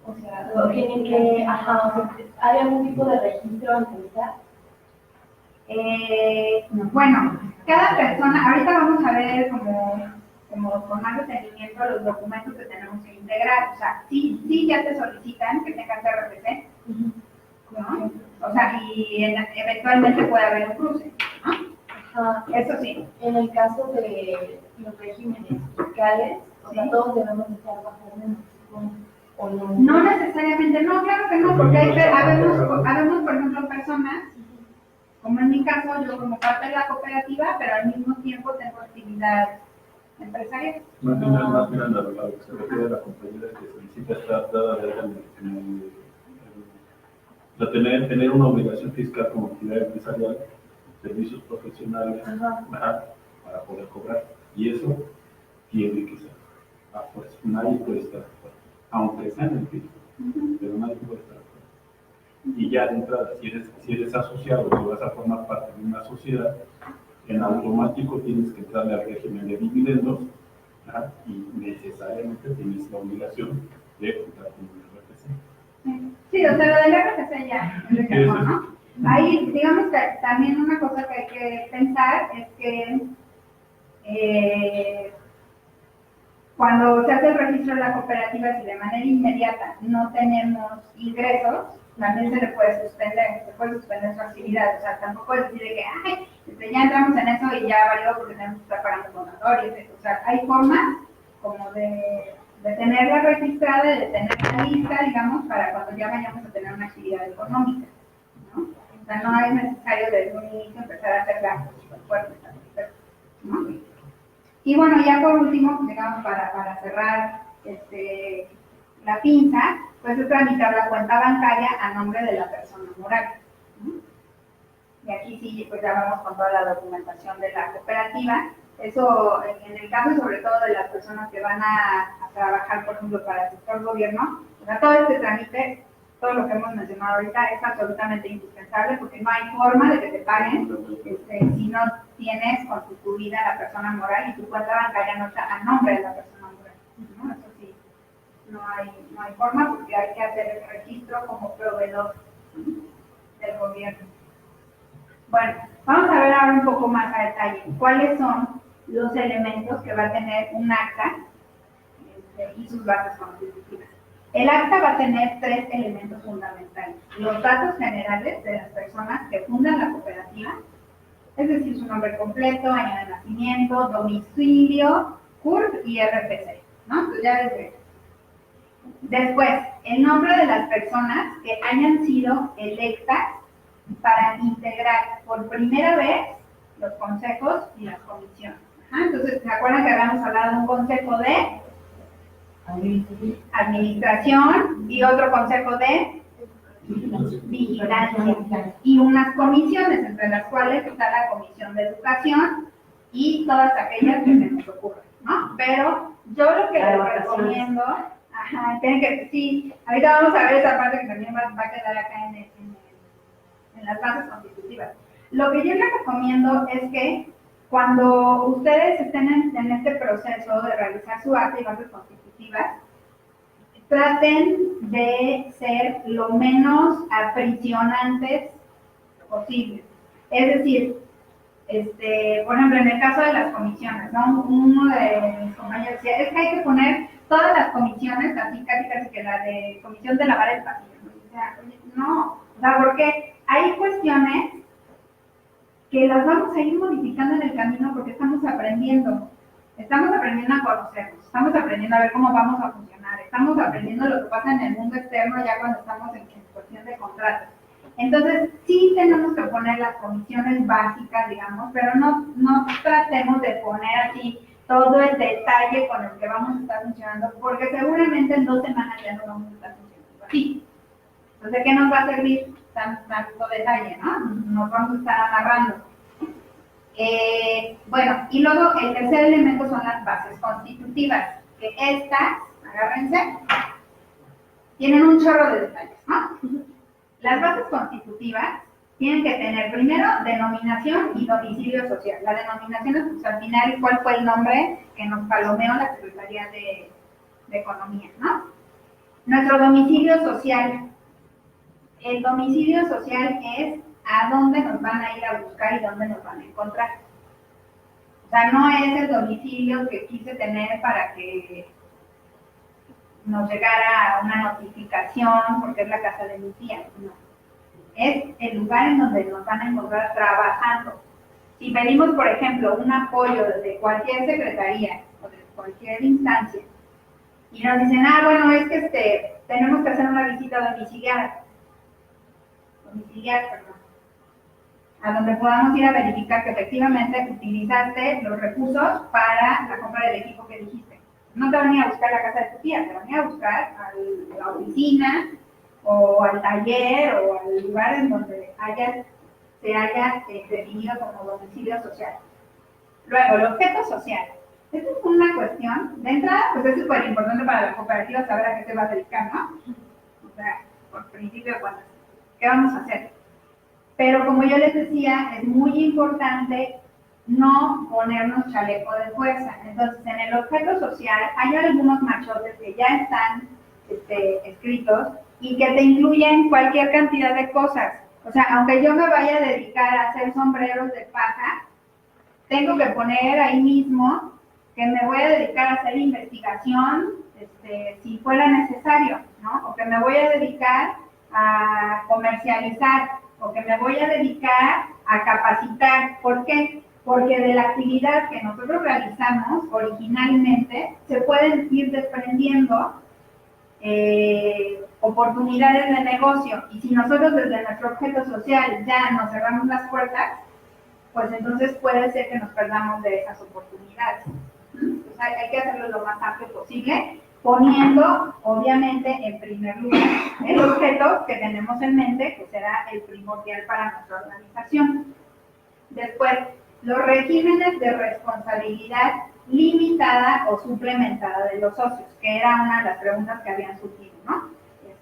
Speaker 5: O sea, lo tienen que, ajá, o sea, ¿hay algún tipo de registro ante el SAT?
Speaker 2: Bueno, cada persona, ahorita vamos a ver como con más detenimiento los documentos que tenemos que integrar. O sea, sí ya te solicitan que tengas RFC, ¿no? O sea, y eventualmente puede haber un cruce, ¿no?
Speaker 5: Ajá.
Speaker 2: Eso sí.
Speaker 5: En el caso de los regímenes fiscales, o sea, todos debemos estar bajo o no.
Speaker 2: No necesariamente, no, claro que no, porque habemos, por ejemplo, personas Como en mi caso, yo como parte de la cooperativa, pero al mismo tiempo tengo actividad empresarial.
Speaker 6: Más bien a lo que se refiere a la compañera que solicita estar dada de alta tener una obligación fiscal como actividad empresarial, servicios profesionales, para poder cobrar. Y eso tiene que ser. Pues nadie puede estar afuera, aunque sea en el fisco, pero nadie puede estar afuera. Y ya de entrada, si eres asociado, si vas a formar parte de una sociedad, en automático tienes que entrarle al régimen de dividendos, y necesariamente tienes la obligación de contar con un RFC.
Speaker 2: Sí, o sea, lo del RFC ya, ¿no? Ahí, digamos que también una cosa que hay que pensar es que cuando se hace el registro de la cooperativa, si de manera inmediata no tenemos ingresos, también se le puede suspender su actividad. O sea, tampoco es decir de que, ay, ya entramos en eso y ya valió porque tenemos que estar pagando contadores. O sea, hay formas como de tenerla registrada, de tenerla lista, digamos, para cuando ya vayamos a tener una actividad económica, ¿no? O sea, no es necesario desde un inicio empezar a hacer gastos súper fuertes, ¿no? Y bueno, ya por último, digamos, para cerrar la pinza, pues es tramitar la cuenta bancaria a nombre de la persona moral, ¿no? Y aquí sí, pues ya vamos con toda la documentación de la cooperativa. Eso, en el caso sobre todo de las personas que van a trabajar, por ejemplo, para el sector gobierno, o sea, todo este trámite, todo lo que hemos mencionado ahorita, es absolutamente indispensable porque no hay forma de que te paguen si no tienes constituida la persona moral y tu cuenta bancaria no está a nombre de la persona moral, ¿no? Eso sí, no hay forma porque hay que hacer el registro como proveedor del gobierno. Bueno, vamos a ver ahora un poco más a detalle cuáles son los elementos que va a tener un acta y sus bases constitutivas. El acta va a tener 3 elementos fundamentales. Los datos generales de las personas que fundan la cooperativa, es decir, su nombre completo, año de nacimiento, domicilio, CURP y RFC, ¿no? Entonces ya Después, el nombre de las personas que hayan sido electas para integrar por primera vez los consejos y las comisiones. Entonces, ¿se acuerdan que habíamos hablado de un consejo de administración y otro consejo de vigilancia? Y unas comisiones, entre las cuales está la comisión de educación y todas aquellas que se nos ocurran, ¿no? Pero yo lo que les recomiendo, sí, ahorita vamos a ver esa parte que también va a quedar acá en las bases constitutivas. Lo que yo les recomiendo es que cuando ustedes estén en este proceso de realizar su acta y bases constitutivas, traten de ser lo menos aprisionantes posible. Es decir, por ejemplo, en el caso de las comisiones, ¿no? Uno de mis compañeros decía, es que hay que poner todas las comisiones, así casi que la de comisión de lavar el pasillo, ¿no? O sea, no, o sea, porque hay cuestiones que las vamos a ir modificando en el camino porque estamos aprendiendo a conocernos, estamos aprendiendo a ver cómo vamos a funcionar, estamos aprendiendo lo que pasa en el mundo externo ya cuando estamos en cuestión de contratos. Entonces, sí tenemos que poner las comisiones básicas, digamos, pero no tratemos de poner así todo el detalle con el que vamos a estar funcionando, porque seguramente en 2 semanas ya no vamos a estar funcionando así. Entonces, ¿qué nos va a servir tanto detalle, no? Nos vamos a estar agarrando. Bueno, y luego el tercer elemento son las bases constitutivas, que estas, agárrense, tienen un chorro de detalles, ¿no? Las bases constitutivas tienen que tener primero denominación y domicilio social. La denominación es, pues, al final, cuál fue el nombre que nos palomeó la Secretaría de Economía, ¿no? Nuestro domicilio social. El domicilio social es a dónde nos van a ir a buscar y dónde nos van a encontrar. O sea, no es el domicilio que quise tener para que nos llegara una notificación porque es la casa de mi tía, no. Es el lugar en donde nos van a encontrar trabajando. Si pedimos, por ejemplo, un apoyo de cualquier secretaría o de cualquier instancia y nos dicen, bueno, es que tenemos que hacer una visita domiciliar, perdón. a donde podamos ir a verificar que efectivamente utilizaste los recursos para la compra del equipo que dijiste. No te van a ir a buscar a la casa de tu tía, te van a ir a buscar a la oficina o al taller o al lugar en donde se haya definido como domicilio social. Luego, el objeto social. Esta es una cuestión, de entrada, pues es súper importante para la cooperativa saber a qué se va a dedicar, ¿no? O sea, por principio de cuentas, ¿qué vamos a hacer? Pero como yo les decía, es muy importante no ponernos chaleco de fuerza. Entonces, en el objeto social hay algunos machotes que ya están escritos y que te incluyen cualquier cantidad de cosas. O sea, aunque yo me vaya a dedicar a hacer sombreros de paja, tengo que poner ahí mismo que me voy a dedicar a hacer investigación, si fuera necesario, ¿no? O que me voy a dedicar a comercializar, o que me voy a dedicar a capacitar. ¿Por qué? Porque de la actividad que nosotros realizamos originalmente se pueden ir desprendiendo oportunidades de negocio, y si nosotros desde nuestro objeto social ya nos cerramos las puertas, pues entonces puede ser que nos perdamos de esas oportunidades. Entonces hay que hacerlo lo más amplio posible, poniendo obviamente en primer lugar el objeto que tenemos en mente, que será el primordial para nuestra organización. Después, los regímenes de responsabilidad limitada o suplementada de los socios, que era una de las preguntas que habían surgido, ¿no?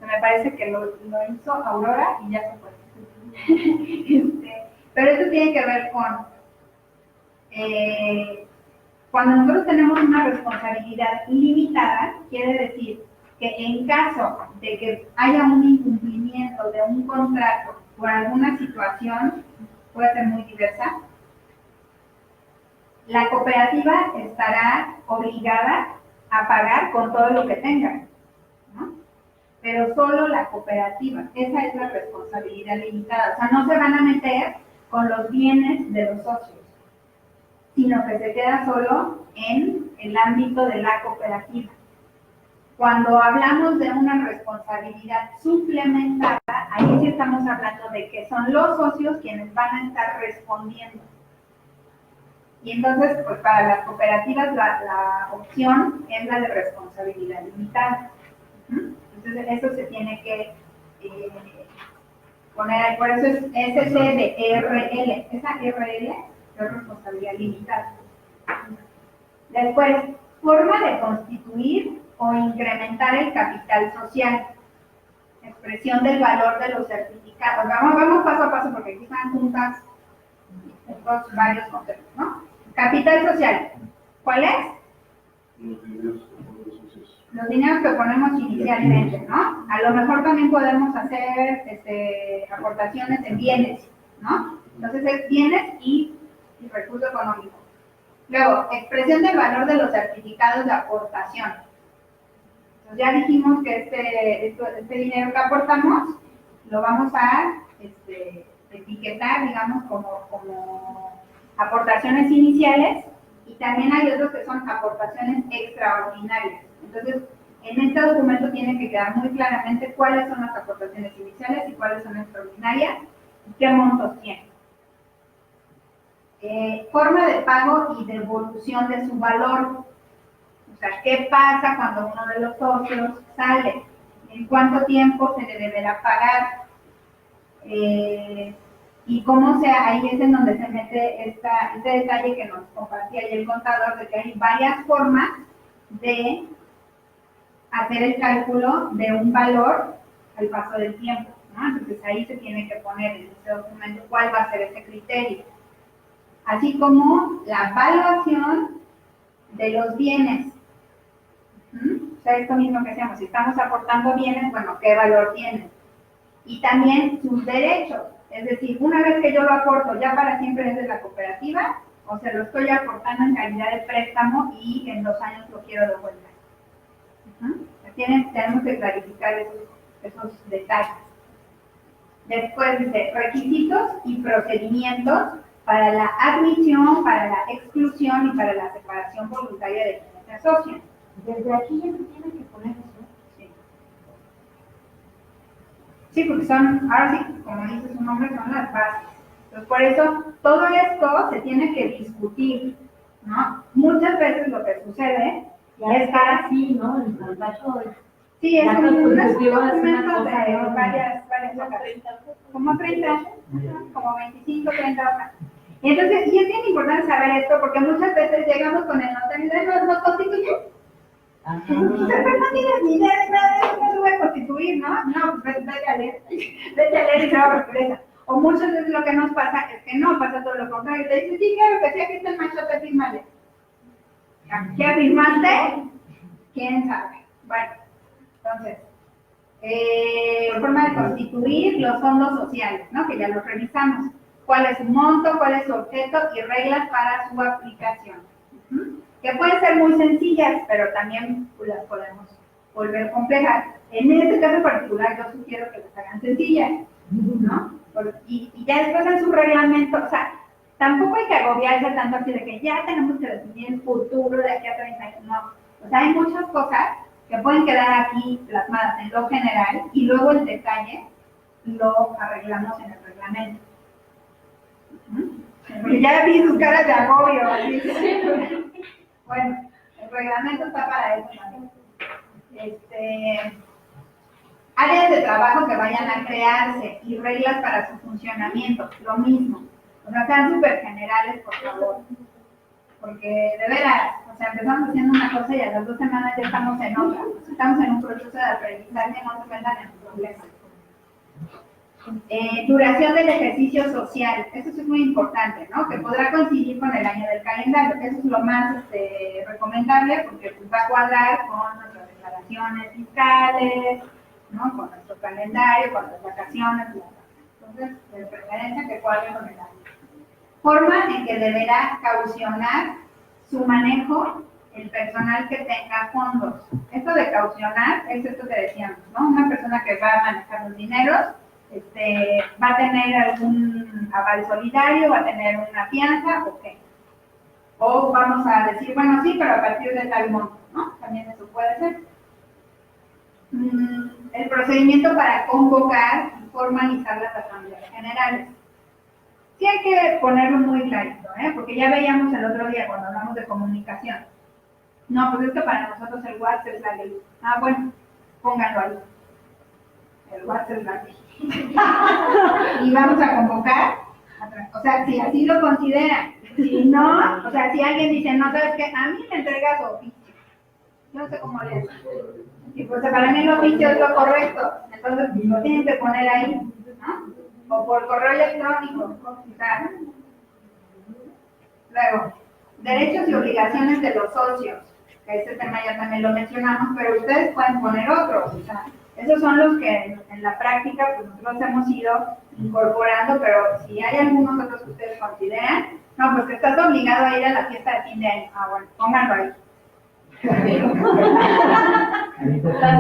Speaker 2: Me parece que lo hizo Aurora y ya se fue. Pero esto tiene que ver con cuando nosotros tenemos una responsabilidad limitada, quiere decir que en caso de que haya un incumplimiento de un contrato por alguna situación, puede ser muy diversa, la cooperativa estará obligada a pagar con todo lo que tenga, ¿no? Pero solo la cooperativa, esa es la responsabilidad limitada. O sea, no se van a meter con los bienes de los socios, sino que se queda solo en el ámbito de la cooperativa. Cuando hablamos de una responsabilidad suplementada, ahí sí estamos hablando de que son los socios quienes van a estar respondiendo. Y entonces, pues para las cooperativas la opción es la de responsabilidad limitada. Entonces, eso se tiene que poner, por eso es SCDRL. Esa RL es responsabilidad limitada. Después, forma de constituir o incrementar el capital social. Expresión del valor de los certificados. Vamos paso a paso porque aquí están juntas estos varios conceptos, ¿no? Capital social. ¿Cuál es?
Speaker 1: Los dineros que ponen los socios.
Speaker 2: Los dineros que ponemos inicialmente, ¿no? A lo mejor también podemos hacer aportaciones en bienes, ¿no? Entonces es bienes y recurso económico. Luego, expresión del valor de los certificados de aportación. Entonces ya dijimos que este dinero que aportamos lo vamos a etiquetar, digamos, como aportaciones iniciales, y también hay otros que son aportaciones extraordinarias. Entonces, en este documento tiene que quedar muy claramente cuáles son las aportaciones iniciales y cuáles son extraordinarias y qué montos tienen. Forma de pago y devolución de su valor. O sea, ¿qué pasa cuando uno de los socios sale? ¿En cuánto tiempo se le deberá pagar? Y cómo ahí es en donde se mete este detalle que nos compartía ayer el contador, de que hay varias formas de hacer el cálculo de un valor al paso del tiempo, ¿no? Entonces ahí se tiene que poner en ese documento cuál va a ser ese criterio. Así como la evaluación de los bienes. O sea, esto mismo que hacemos, si estamos aportando bienes, bueno, ¿qué valor tienen? Y también sus derechos. Es decir, una vez que yo lo aporto, ¿ya para siempre es de la cooperativa? ¿O se lo estoy aportando en calidad de préstamo y en 2 años lo quiero de vuelta? Tenemos que clarificar esos detalles. Después dice, requisitos y procedimientos para la admisión, para la exclusión y para la separación voluntaria de quienes se asocian.
Speaker 5: Desde aquí ya se tiene que poner eso.
Speaker 2: Sí, porque son, ahora sí, como dice su nombre, son las bases. Entonces, por eso, todo esto se tiene que discutir, ¿no? Muchas veces lo que sucede es que
Speaker 5: así, ¿no? El contrato
Speaker 2: sí, es
Speaker 5: la
Speaker 2: un
Speaker 5: constitutiva es una
Speaker 2: documento
Speaker 5: cosa,
Speaker 2: de
Speaker 5: ¿no?
Speaker 2: varias hojas, como 30, como 25, 30 hojas. Y entonces, y es bien importante saber esto porque muchas veces llegamos con el notario y nos constituyen. Usted no tienes ni idea de nada de eso, no se voy a constituir, ¿no? No, pues vete a leer y se va a sorpresa. O muchas veces lo que nos pasa es que no, pasa todo lo contrario. Te dicen, sí, claro que sí, aquí está el machote, fírmale. ¿Qué firmaste? ¿Quién sabe? Bueno, entonces, forma de constituir los fondos sociales, ¿no? Que ya los revisamos. ¿Cuál es su monto, cuál es su objeto y reglas para su aplicación? Que pueden ser muy sencillas, pero también las podemos volver complejas. En este caso particular, yo sugiero que las hagan sencillas, ¿no? Y ya después en su reglamento, o sea, tampoco hay que agobiarse tanto así de que ya tenemos que definir el futuro de aquí a 30 años, no. O sea, hay muchas cosas que pueden quedar aquí plasmadas en lo general y luego el detalle lo arreglamos en el reglamento. Porque ya vi sus caras de agobio. Así. Bueno, el reglamento está para eso también. Áreas de trabajo que vayan a crearse y reglas para su funcionamiento, lo mismo. O sea, sean súper generales, por favor. Porque de veras, o sea, empezamos haciendo una cosa y a las 2 semanas ya estamos en otra. Estamos en un proceso de aprendizaje, no se metan en problemas. Duración del ejercicio social, eso sí es muy importante, ¿no? Que podrá coincidir con el año del calendario, eso es lo más recomendable porque pues, va a cuadrar con nuestras declaraciones fiscales, ¿no? Con nuestro calendario, con las vacaciones, entonces, de preferencia que cuadre con el año. Forma en que deberá caucionar su manejo el personal que tenga fondos. Esto de caucionar es esto que decíamos, ¿no? Una persona que va a manejar los dineros, va a tener algún aval solidario, va a tener una fianza, ¿o qué? O vamos a decir, bueno, sí, pero a partir de tal monto, ¿no? También eso puede ser. El procedimiento para convocar y formalizar las asambleas generales. Sí hay que ponerlo muy clarito, porque ya veíamos el otro día cuando hablamos de comunicación. No, pues es que para nosotros el WhatsApp es la ley. Ah, bueno, pónganlo ahí. El WhatsApp es la ley. Y vamos a convocar, o sea, si así lo consideran. Si no, o sea, si alguien dice, no, ¿sabes qué? A mí me entrega su oficio. Yo no sé cómo le hace. Y pues para mí el oficio es lo correcto. Entonces lo tienen que poner ahí, ¿no? O por correo electrónico. O sea, luego, derechos y obligaciones de los socios. Que ese tema ya también lo mencionamos, pero ustedes pueden poner otros. O sea, esos son los que en la práctica pues, nosotros hemos ido incorporando, pero si hay algunos otros que ustedes consideran, no, pues que estás obligado a ir a la fiesta de fin de año. Ah, bueno, pónganlo ahí.
Speaker 5: Estás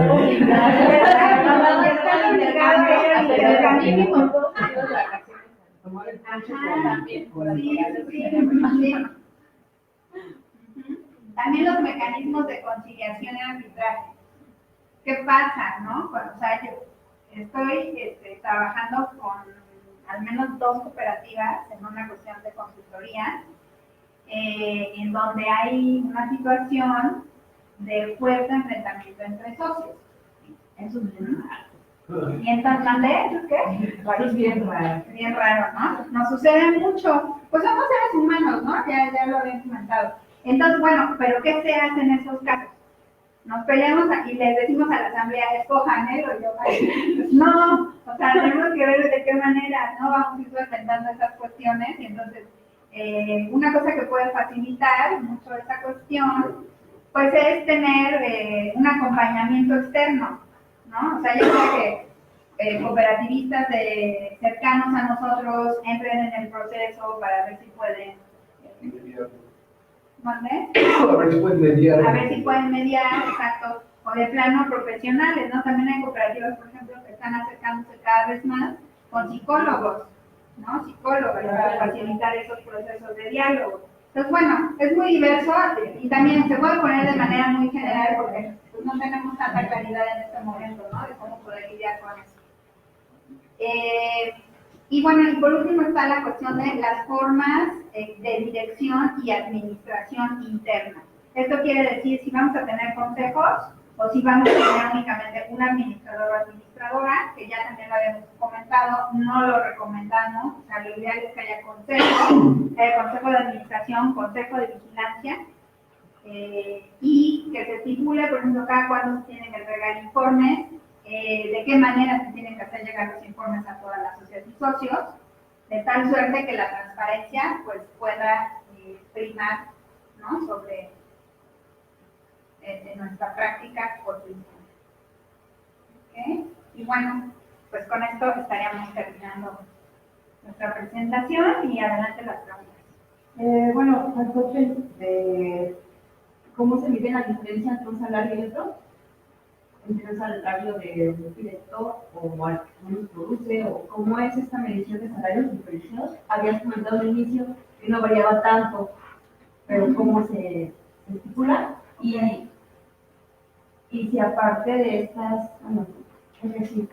Speaker 5: obligado.
Speaker 2: Estás obligado a ir al intercambio con todos los vacaciones. También los mecanismos de conciliación y arbitraje. ¿Qué pasa, no? Bueno, o sea, yo estoy trabajando con al menos 2 cooperativas en una cuestión de consultoría, en donde hay una situación de fuerte enfrentamiento entre socios. Eso es bien raro. ¿Y entonces mandé? ¿Qué?
Speaker 5: Es bien raro.
Speaker 2: Bien raro, ¿no? Nos sucede mucho. Pues somos seres humanos, ¿no? Ya lo habían comentado. Entonces, bueno, ¿pero qué se hace en esos casos? Nos peleamos y les decimos a la asamblea, escojan él o yo. No, o sea, tenemos que ver de qué manera no vamos a ir enfrentando esas cuestiones. Y entonces, una cosa que puede facilitar mucho esta cuestión, pues es tener un acompañamiento externo, ¿no? O sea, ya sea que cooperativistas cercanos a nosotros entren en el proceso para ver si pueden... ¿Mande?
Speaker 1: A ver si pueden mediar.
Speaker 2: A ver si pueden mediar, exacto, o de plano profesionales, ¿no? También hay cooperativas, por ejemplo, que están acercándose cada vez más con psicólogos, ¿no? Psicólogos, para facilitar esos procesos de diálogo. Entonces, bueno, es muy diverso y también se puede poner de manera muy general porque pues, no tenemos tanta claridad en este momento, ¿no? De cómo poder lidiar con eso. Y bueno, y por último está la cuestión de las formas de dirección y administración interna. Esto quiere decir si vamos a tener consejos o si vamos a tener únicamente un administrador o administradora, que ya también lo habíamos comentado, no lo recomendamos, o sea, lo ideal es que haya consejo de administración, consejo de vigilancia, y que se estipule, por ejemplo, cada cuándo se tienen que entregar informes, de qué manera se tienen que hacer llegar los informes a todas las sociedades y socios, de tal suerte que la transparencia pues pueda primar, ¿no?, sobre nuestra práctica cotidiana. ¿Okay? Y bueno, pues con esto estaríamos terminando nuestra presentación y adelante las preguntas.
Speaker 5: Bueno, la cuestión de cómo se mide la diferencia entre un salario y otro, entre un salario de director o al que uno produce, o cómo es esta medición de salarios diferenciados. Habías comentado al inicio que no variaba tanto, pero cómo se estipula y si aparte de estas, bueno, es decir,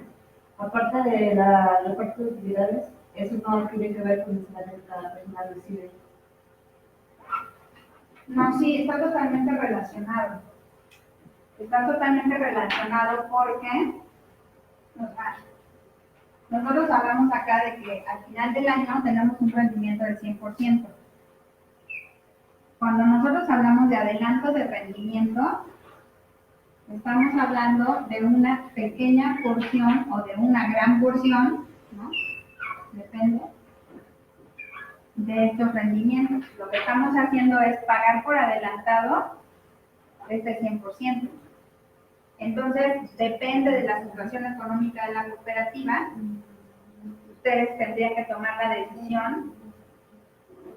Speaker 5: aparte de la reparto de utilidades, eso no tiene que ver con el salario que cada persona recibe.
Speaker 2: No, sí, está totalmente relacionado. Está totalmente relacionado porque nosotros hablamos acá de que al final del año tenemos un rendimiento del 100%. Cuando nosotros hablamos de adelanto de rendimiento, estamos hablando de una pequeña porción o de una gran porción, ¿no?, depende de estos rendimientos. Lo que estamos haciendo es pagar por adelantado este 100%. Entonces, depende de la situación económica de la cooperativa, ustedes tendrían que tomar la decisión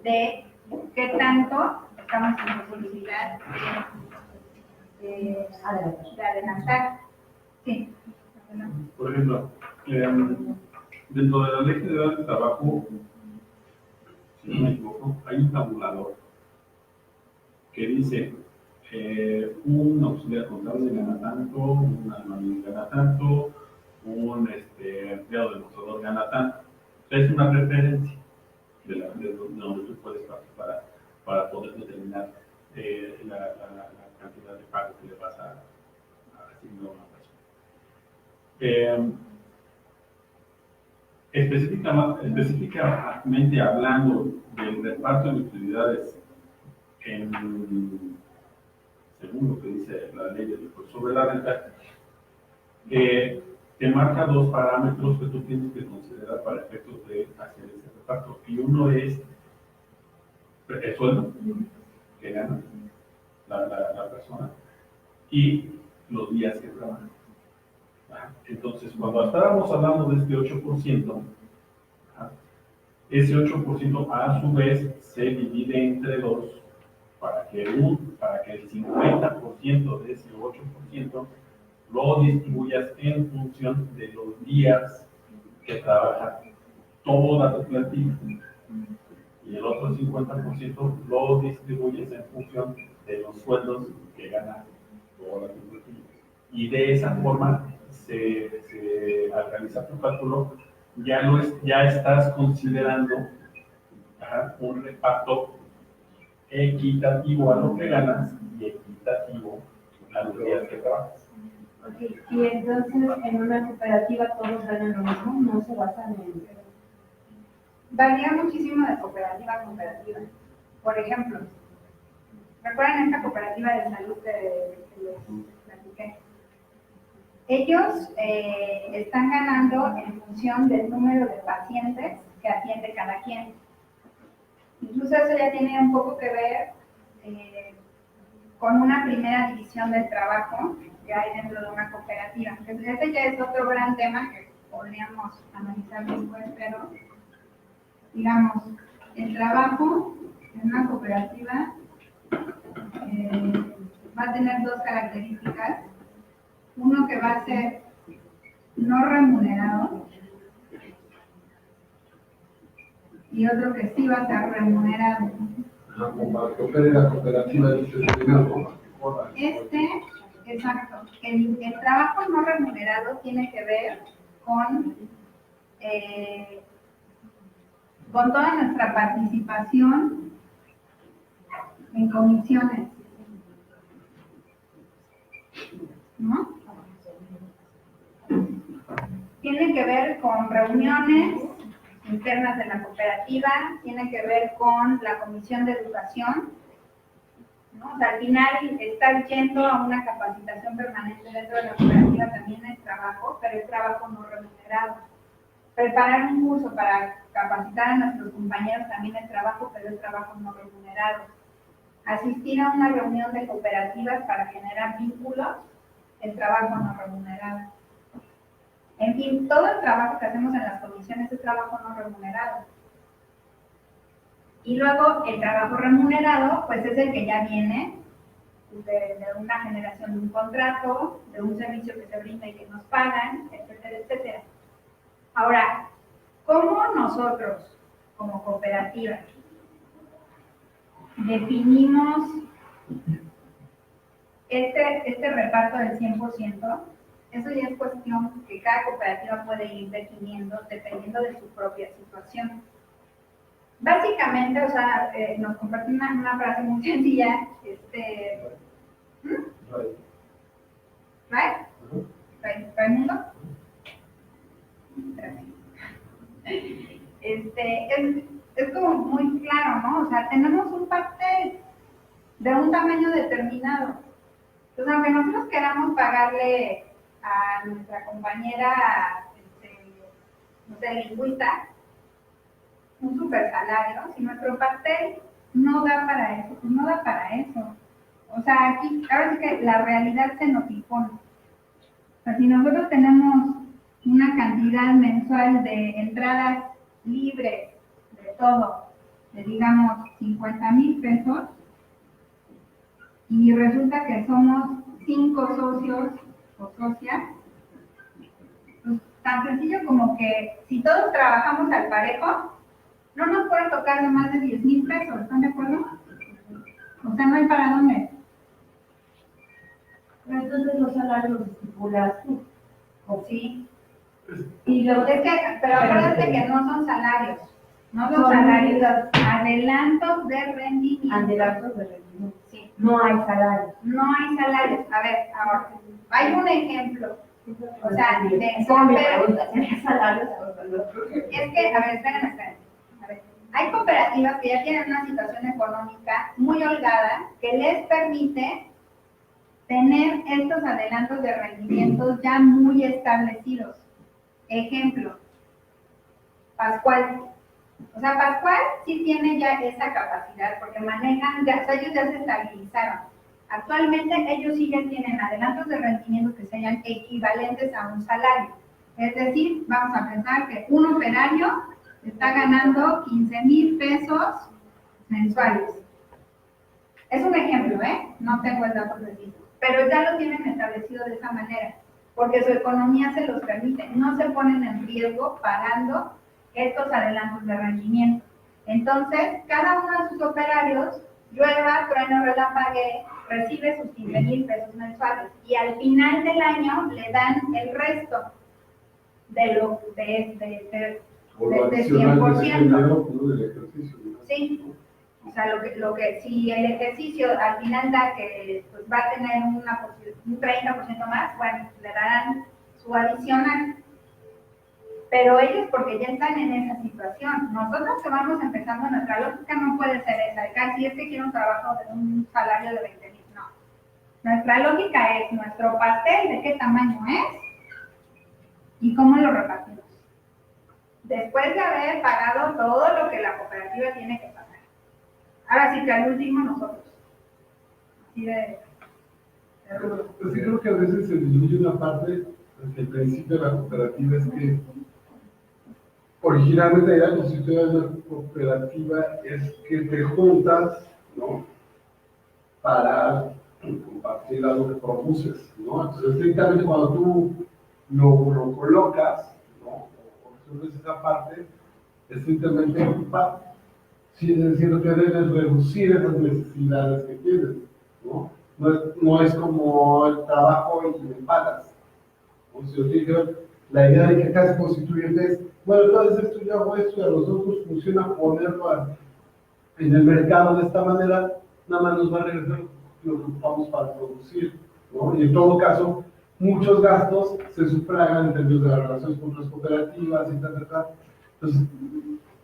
Speaker 2: de qué tanto estamos en posibilidad de adelantar. Sí.
Speaker 6: Por ejemplo, dentro de la Ley General de Trabajo, si no me equivoco, hay un tabulador que dice un auxiliar contable gana tanto, un albañil gana tanto, un empleado demostrador gana tanto. O sea, es una referencia de donde tú puedes participar para poder determinar la cantidad de pago que le vas a asignar a una persona. Específicamente hablando del reparto de utilidades según lo que dice la ley del impuesto sobre la renta, te marca dos parámetros que tú tienes que considerar para efectos de hacer ese reparto. Y uno es el sueldo que gana la persona y los días que trabaja. Entonces, cuando estábamos hablando de este 8%, ese 8% a su vez se divide entre dos para que el 50% de ese 8% lo distribuyas en función de los días que trabaja toda tu plantilla. Y el otro 50% lo distribuyes en función de los sueldos que gana toda tu plantilla. Y de esa forma, al realizar tu cálculo, ya estás considerando un reparto equitativo a lo que ganas y equitativo a los días que trabajas.
Speaker 5: Okay. Y entonces en una cooperativa todos ganan lo mismo, no se basan en...
Speaker 2: Varía muchísimo de cooperativa a cooperativa. Por ejemplo, ¿recuerdan esta cooperativa de salud que les platiqué? Ellos están ganando en función del número de pacientes que atiende cada quien. Incluso eso ya tiene un poco que ver con una primera división del trabajo que hay dentro de una cooperativa. Ese ya es otro gran tema que podríamos analizar después, pero digamos, el trabajo en una cooperativa va a tener dos características. Uno que va a ser no remunerado y otro que sí va a ser remunerado.
Speaker 1: Como para que opere la cooperativa, dice el primero.
Speaker 2: Exacto. El trabajo no remunerado tiene que ver con con toda nuestra participación en comisiones, ¿no? Tiene que ver con reuniones internas de la cooperativa, tiene que ver con la comisión de educación, ¿no? O sea, al final estar yendo a una capacitación permanente dentro de la cooperativa también es trabajo, pero es trabajo no remunerado. Preparar un curso para capacitar a nuestros compañeros también es trabajo, pero es trabajo no remunerado. Asistir a una reunión de cooperativas para generar vínculos es trabajo no remunerado. En fin, todo el trabajo que hacemos en las comisiones es trabajo no remunerado. Y luego el trabajo remunerado, pues es el que ya viene de una generación de un contrato, de un servicio que se brinda y que nos pagan, etcétera, etcétera. Ahora, ¿cómo nosotros, como cooperativa, definimos este reparto del 100%? Eso ya es cuestión que cada cooperativa puede ir definiendo dependiendo de su propia situación. Básicamente, o sea, nos compartí una frase muy sencilla, ¿Raimundo? Es como muy claro, ¿no? O sea, tenemos un pastel de un tamaño determinado. Entonces, aunque nosotros queramos pagarle a nuestra compañera, no sé, lingüista, un super salario, si nuestro pastel no da para eso, pues no da para eso. O sea, aquí, ahora sí que la realidad se nos impone. O sea, si nosotros tenemos una cantidad mensual de entradas libres de todo, de digamos 50,000 pesos, y resulta que somos 5 socios o socias, pues tan sencillo como que si todos trabajamos al parejo, no nos puede tocar de más de 10,000 pesos, ¿están de acuerdo? O sea, no hay para dónde.
Speaker 5: Pero entonces los salarios los estipulas tú.
Speaker 2: ¿O sí?
Speaker 5: Y luego
Speaker 2: Es que, pero acuérdate que no son salarios. No son salarios, adelantos de rendimiento.
Speaker 5: adelantos de rendimiento.
Speaker 2: Sí.
Speaker 5: No hay salarios.
Speaker 2: No hay salarios. A ver, ahora, hay un ejemplo. O sea, de
Speaker 5: ¿Cómo me
Speaker 2: pero-
Speaker 5: preguntas? ¿Tienes salarios?
Speaker 2: Es que, a ver, espérenme. A ver, hay cooperativas que ya tienen una situación económica muy holgada que les permite tener estos adelantos de rendimientos ya muy establecidos. Ejemplo, Pascual. O sea, Pascual sí tiene ya esa capacidad porque manejan, o sea, ellos ya se estabilizaron. Actualmente ellos sí ya tienen adelantos de rendimiento que sean equivalentes a un salario. Es decir, vamos a pensar que un operario está ganando 15,000 pesos mensuales. Es un ejemplo, no tengo el dato preciso, pero ya lo tienen establecido de esa manera, porque su economía se los permite, no se ponen en riesgo pagando estos adelantos de rendimiento. Entonces, cada uno de sus operarios, llueva, trueno, relampaguee, recibe sus 15,000 pesos mensuales y al final del año le dan el resto de lo de
Speaker 1: Por
Speaker 2: de
Speaker 1: adicional de ese
Speaker 2: 100%.
Speaker 1: dinero, pues, del ejercicio, ¿no?
Speaker 2: Sí, o sea, lo que si el ejercicio al final da que pues, va a tener un 30% más, bueno, le darán su adicional. Pero ellos porque ya están en esa situación. Nosotros que vamos empezando, nuestra lógica no puede ser esa. Casi es que quiero un trabajo de un salario de 20,000, no. Nuestra lógica es nuestro pastel, de qué tamaño es y cómo lo repartimos. Después de haber pagado todo lo que la cooperativa tiene que pagar. Ahora sí que al último nosotros. Así de rudo.
Speaker 1: Pues sí, creo que a veces se diluye una parte, porque el principio de la cooperativa es que originalmente la idea constituida de una cooperativa es que te juntas, ¿no? Para compartir algo que produces, ¿no? Entonces, estrictamente cuando tú lo colocas, ¿no? O resuelves esa parte, estrictamente sí, es decir, lo que debes reducir esas necesidades que tienes, ¿no? No es como el trabajo y me pagas. O si yo te digo, La idea de que acá es constituyente es, bueno, tú haces esto, yo hago esto, y a los dos nos funciona ponerlo en el mercado de esta manera, nada más nos va a regresar lo que ocupamos para producir, ¿no? Y en todo caso, muchos gastos se sufragan en términos de las relaciones con las cooperativas y tal. Entonces,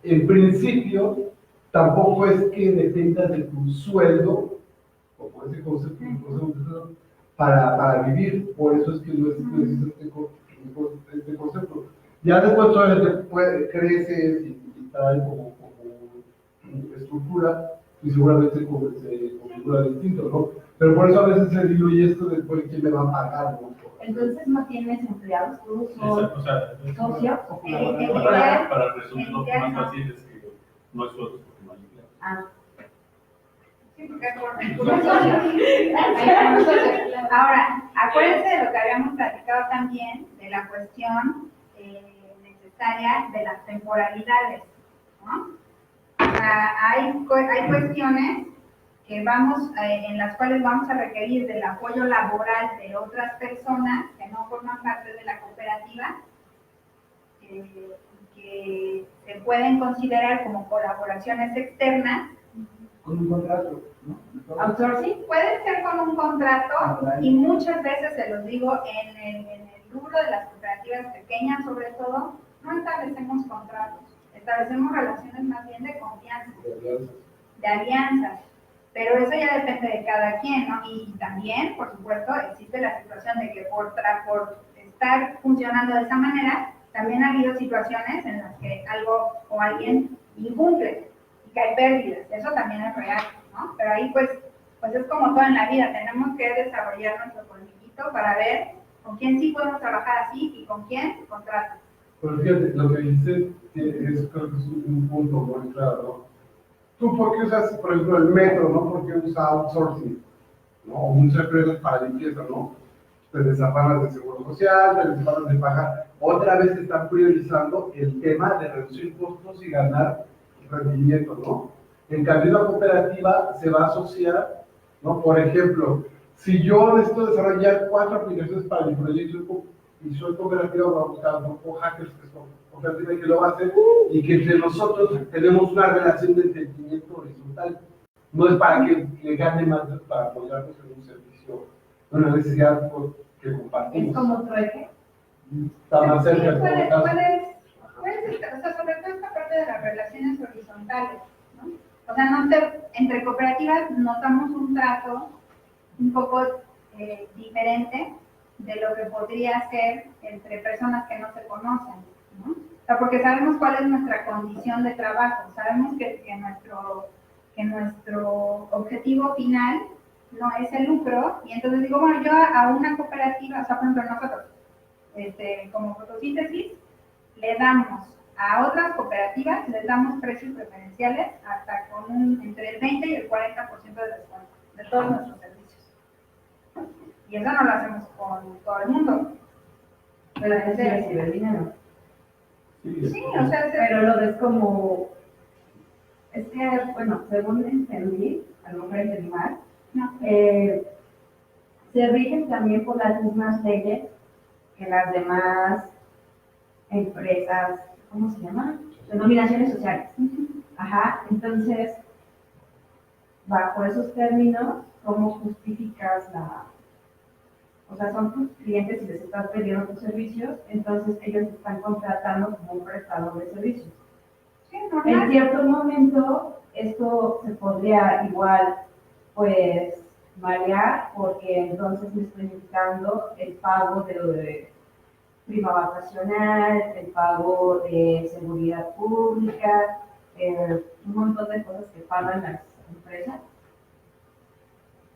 Speaker 1: en principio, tampoco es que dependas de tu sueldo, como ese concepto, para vivir. Por eso es que no es este concepto. Ya después todavía creces y trae como estructura y seguramente se configura distinto, ¿no? Pero por eso a veces se diluye esto de por quién me va a pagar, ¿no?
Speaker 5: Entonces no tienes empleados, tú
Speaker 6: Exacto,
Speaker 5: sos
Speaker 6: o sea,
Speaker 5: socio o colaborador.
Speaker 6: para resumirlo más fácil es que no es sueldo porque no hay empleo.
Speaker 5: Ah,
Speaker 2: Sí, porque ahora, acuérdense de lo que habíamos platicado también, de la cuestión necesaria de las temporalidades, ¿no? O sea, hay cuestiones que en las cuales vamos a requerir del apoyo laboral de otras personas que no forman parte de la cooperativa, que se pueden considerar como colaboraciones externas.
Speaker 3: Con un contrato, ¿no?
Speaker 5: outsourcing.
Speaker 2: Puede ser con un contrato y muchas veces, se los digo, en el rubro de las cooperativas pequeñas sobre todo, no establecemos contratos, establecemos relaciones más bien de confianza, de alianzas, pero eso ya depende de cada quien, ¿no? Y también, por supuesto, existe la situación de que por estar funcionando de esa manera, también ha habido situaciones en las que algo o alguien incumple y que hay pérdidas, eso también es real, ¿no? Pero ahí pues es como todo en la vida, tenemos que desarrollar nuestro colmillito para ver con quién sí podemos trabajar así y con quién contrato.
Speaker 1: Pero fíjate, lo que dices creo que es un punto muy claro, ¿no? ¿Tú por qué usas, por ejemplo, el metro, ¿no? ¿Por qué usas outsourcing? ¿No? O muchas empresas para limpieza, ¿no? Te desamparas de seguro social, te desamparas de pagar. Otra vez están priorizando el tema de reducir costos y ganar rendimiento, ¿no? En cambio, la cooperativa se va a asociar, ¿no? Por ejemplo, si yo necesito desarrollar 4 aplicaciones para mi proyecto y soy cooperativa, voy a buscar un poco hackers que son cooperativa y que lo va a hacer, y que entre nosotros tenemos una relación de entendimiento horizontal. No es para que le gane más, es para apoyarnos en un servicio, una necesidad que compartimos.
Speaker 5: Es como trueque.
Speaker 1: Está más cerca de todo
Speaker 2: Puedes,
Speaker 1: caso.
Speaker 2: o sea, sobre todo esta parte de las relaciones horizontales, ¿no? O sea, entre cooperativas notamos un trato un poco diferente de lo que podría ser entre personas que no se conocen, ¿no? O sea, porque sabemos cuál es nuestra condición de trabajo, sabemos que nuestro objetivo final no es el lucro, y entonces digo, bueno, yo a una cooperativa, o sea, por ejemplo, nosotros, como fotosíntesis, le damos a otras cooperativas, les damos precios preferenciales hasta con entre el 20 y el 40% de descuento de todos nuestros servicios. Y eso no lo hacemos con todo el mundo.
Speaker 5: Pero es recibir dinero.
Speaker 2: Sí, o sea,
Speaker 5: Pero lo ves como, es que, bueno, según entendí, a lo mejor entendí mal,
Speaker 2: no.
Speaker 5: se rigen también por las mismas leyes que las demás empresas, ¿cómo se llama? Denominaciones sociales. Ajá, entonces, bajo esos términos, ¿cómo justificas o sea, son tus clientes y les estás pidiendo tus servicios, entonces ellos te están contratando como un prestador de servicios?
Speaker 2: Sí,
Speaker 5: En
Speaker 2: normal.
Speaker 5: cierto momento, esto se podría igual, pues, variar, porque entonces me estoy evitando el pago de prima vacacional, el pago de seguridad pública, un montón de cosas que pagan las empresas.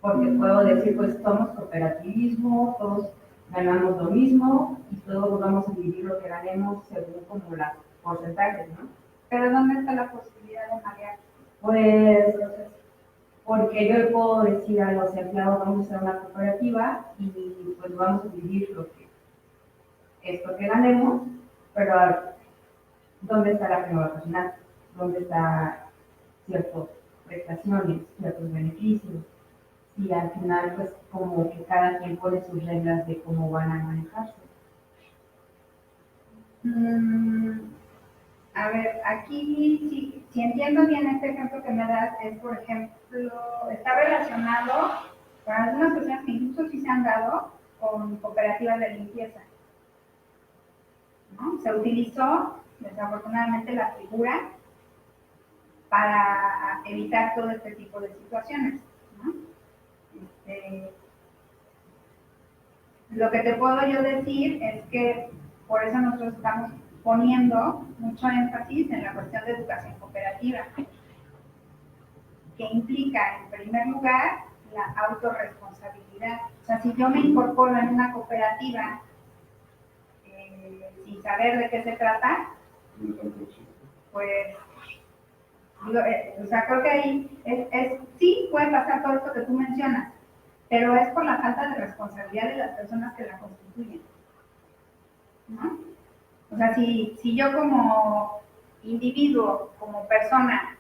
Speaker 5: Porque puedo decir, pues somos cooperativismo, todos ganamos lo mismo y todos vamos a dividir lo que ganemos según como los porcentajes, ¿no?
Speaker 2: Pero ¿dónde está la posibilidad de marear?
Speaker 5: Pues, porque yo le puedo decir a los empleados, vamos a hacer una cooperativa y pues vamos a dividir esto que ganemos, pero ¿dónde está la prima vacacional? ¿Dónde están ciertas prestaciones, ciertos beneficios? Y al final, pues, como que cada quien pone sus reglas de cómo van a manejarse.
Speaker 2: Mm, a ver, aquí, si entiendo bien este ejemplo que me das, es, por ejemplo, está relacionado con algunas cuestiones que incluso sí se han dado con cooperativas de limpieza, ¿no? Se utilizó, desafortunadamente, la figura para evitar todo este tipo de situaciones, ¿no? Este, lo que te puedo yo decir es que por eso nosotros estamos poniendo mucho énfasis en la cuestión de educación cooperativa, que implica, en primer lugar, la autorresponsabilidad. O sea, si yo me incorporo en una cooperativa sin saber de qué se trata, pues, o sea, creo que ahí sí puede pasar todo esto que tú mencionas, pero es por la falta de responsabilidad de las personas que la constituyen, ¿no? O sea, si yo como individuo, como persona,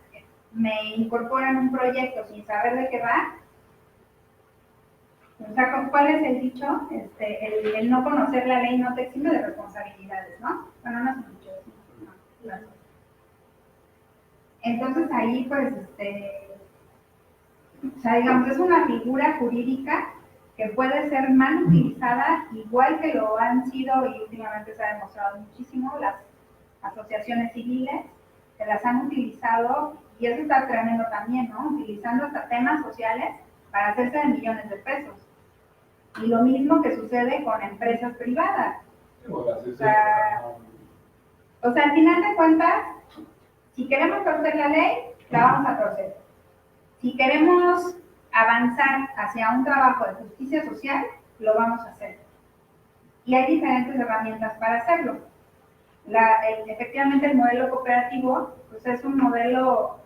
Speaker 2: me incorporo en un proyecto sin saber de qué va, o sea, ¿cuál es el dicho? El no conocer la ley no te exime de responsabilidades, ¿no? Bueno, no es un dicho, es una. Entonces ahí, pues, o sea, digamos, es una figura jurídica que puede ser mal utilizada, igual que lo han sido y últimamente se ha demostrado muchísimo las asociaciones civiles, que las han utilizado, y eso está tremendo también, ¿no? Utilizando hasta temas sociales para hacerse de millones de pesos. Y lo mismo que sucede con empresas privadas. O sea, al final de cuentas, si queremos torcer la ley, la vamos a torcer. Si queremos avanzar hacia un trabajo de justicia social, lo vamos a hacer. Y hay diferentes herramientas para hacerlo. Efectivamente, el modelo cooperativo pues es un modelo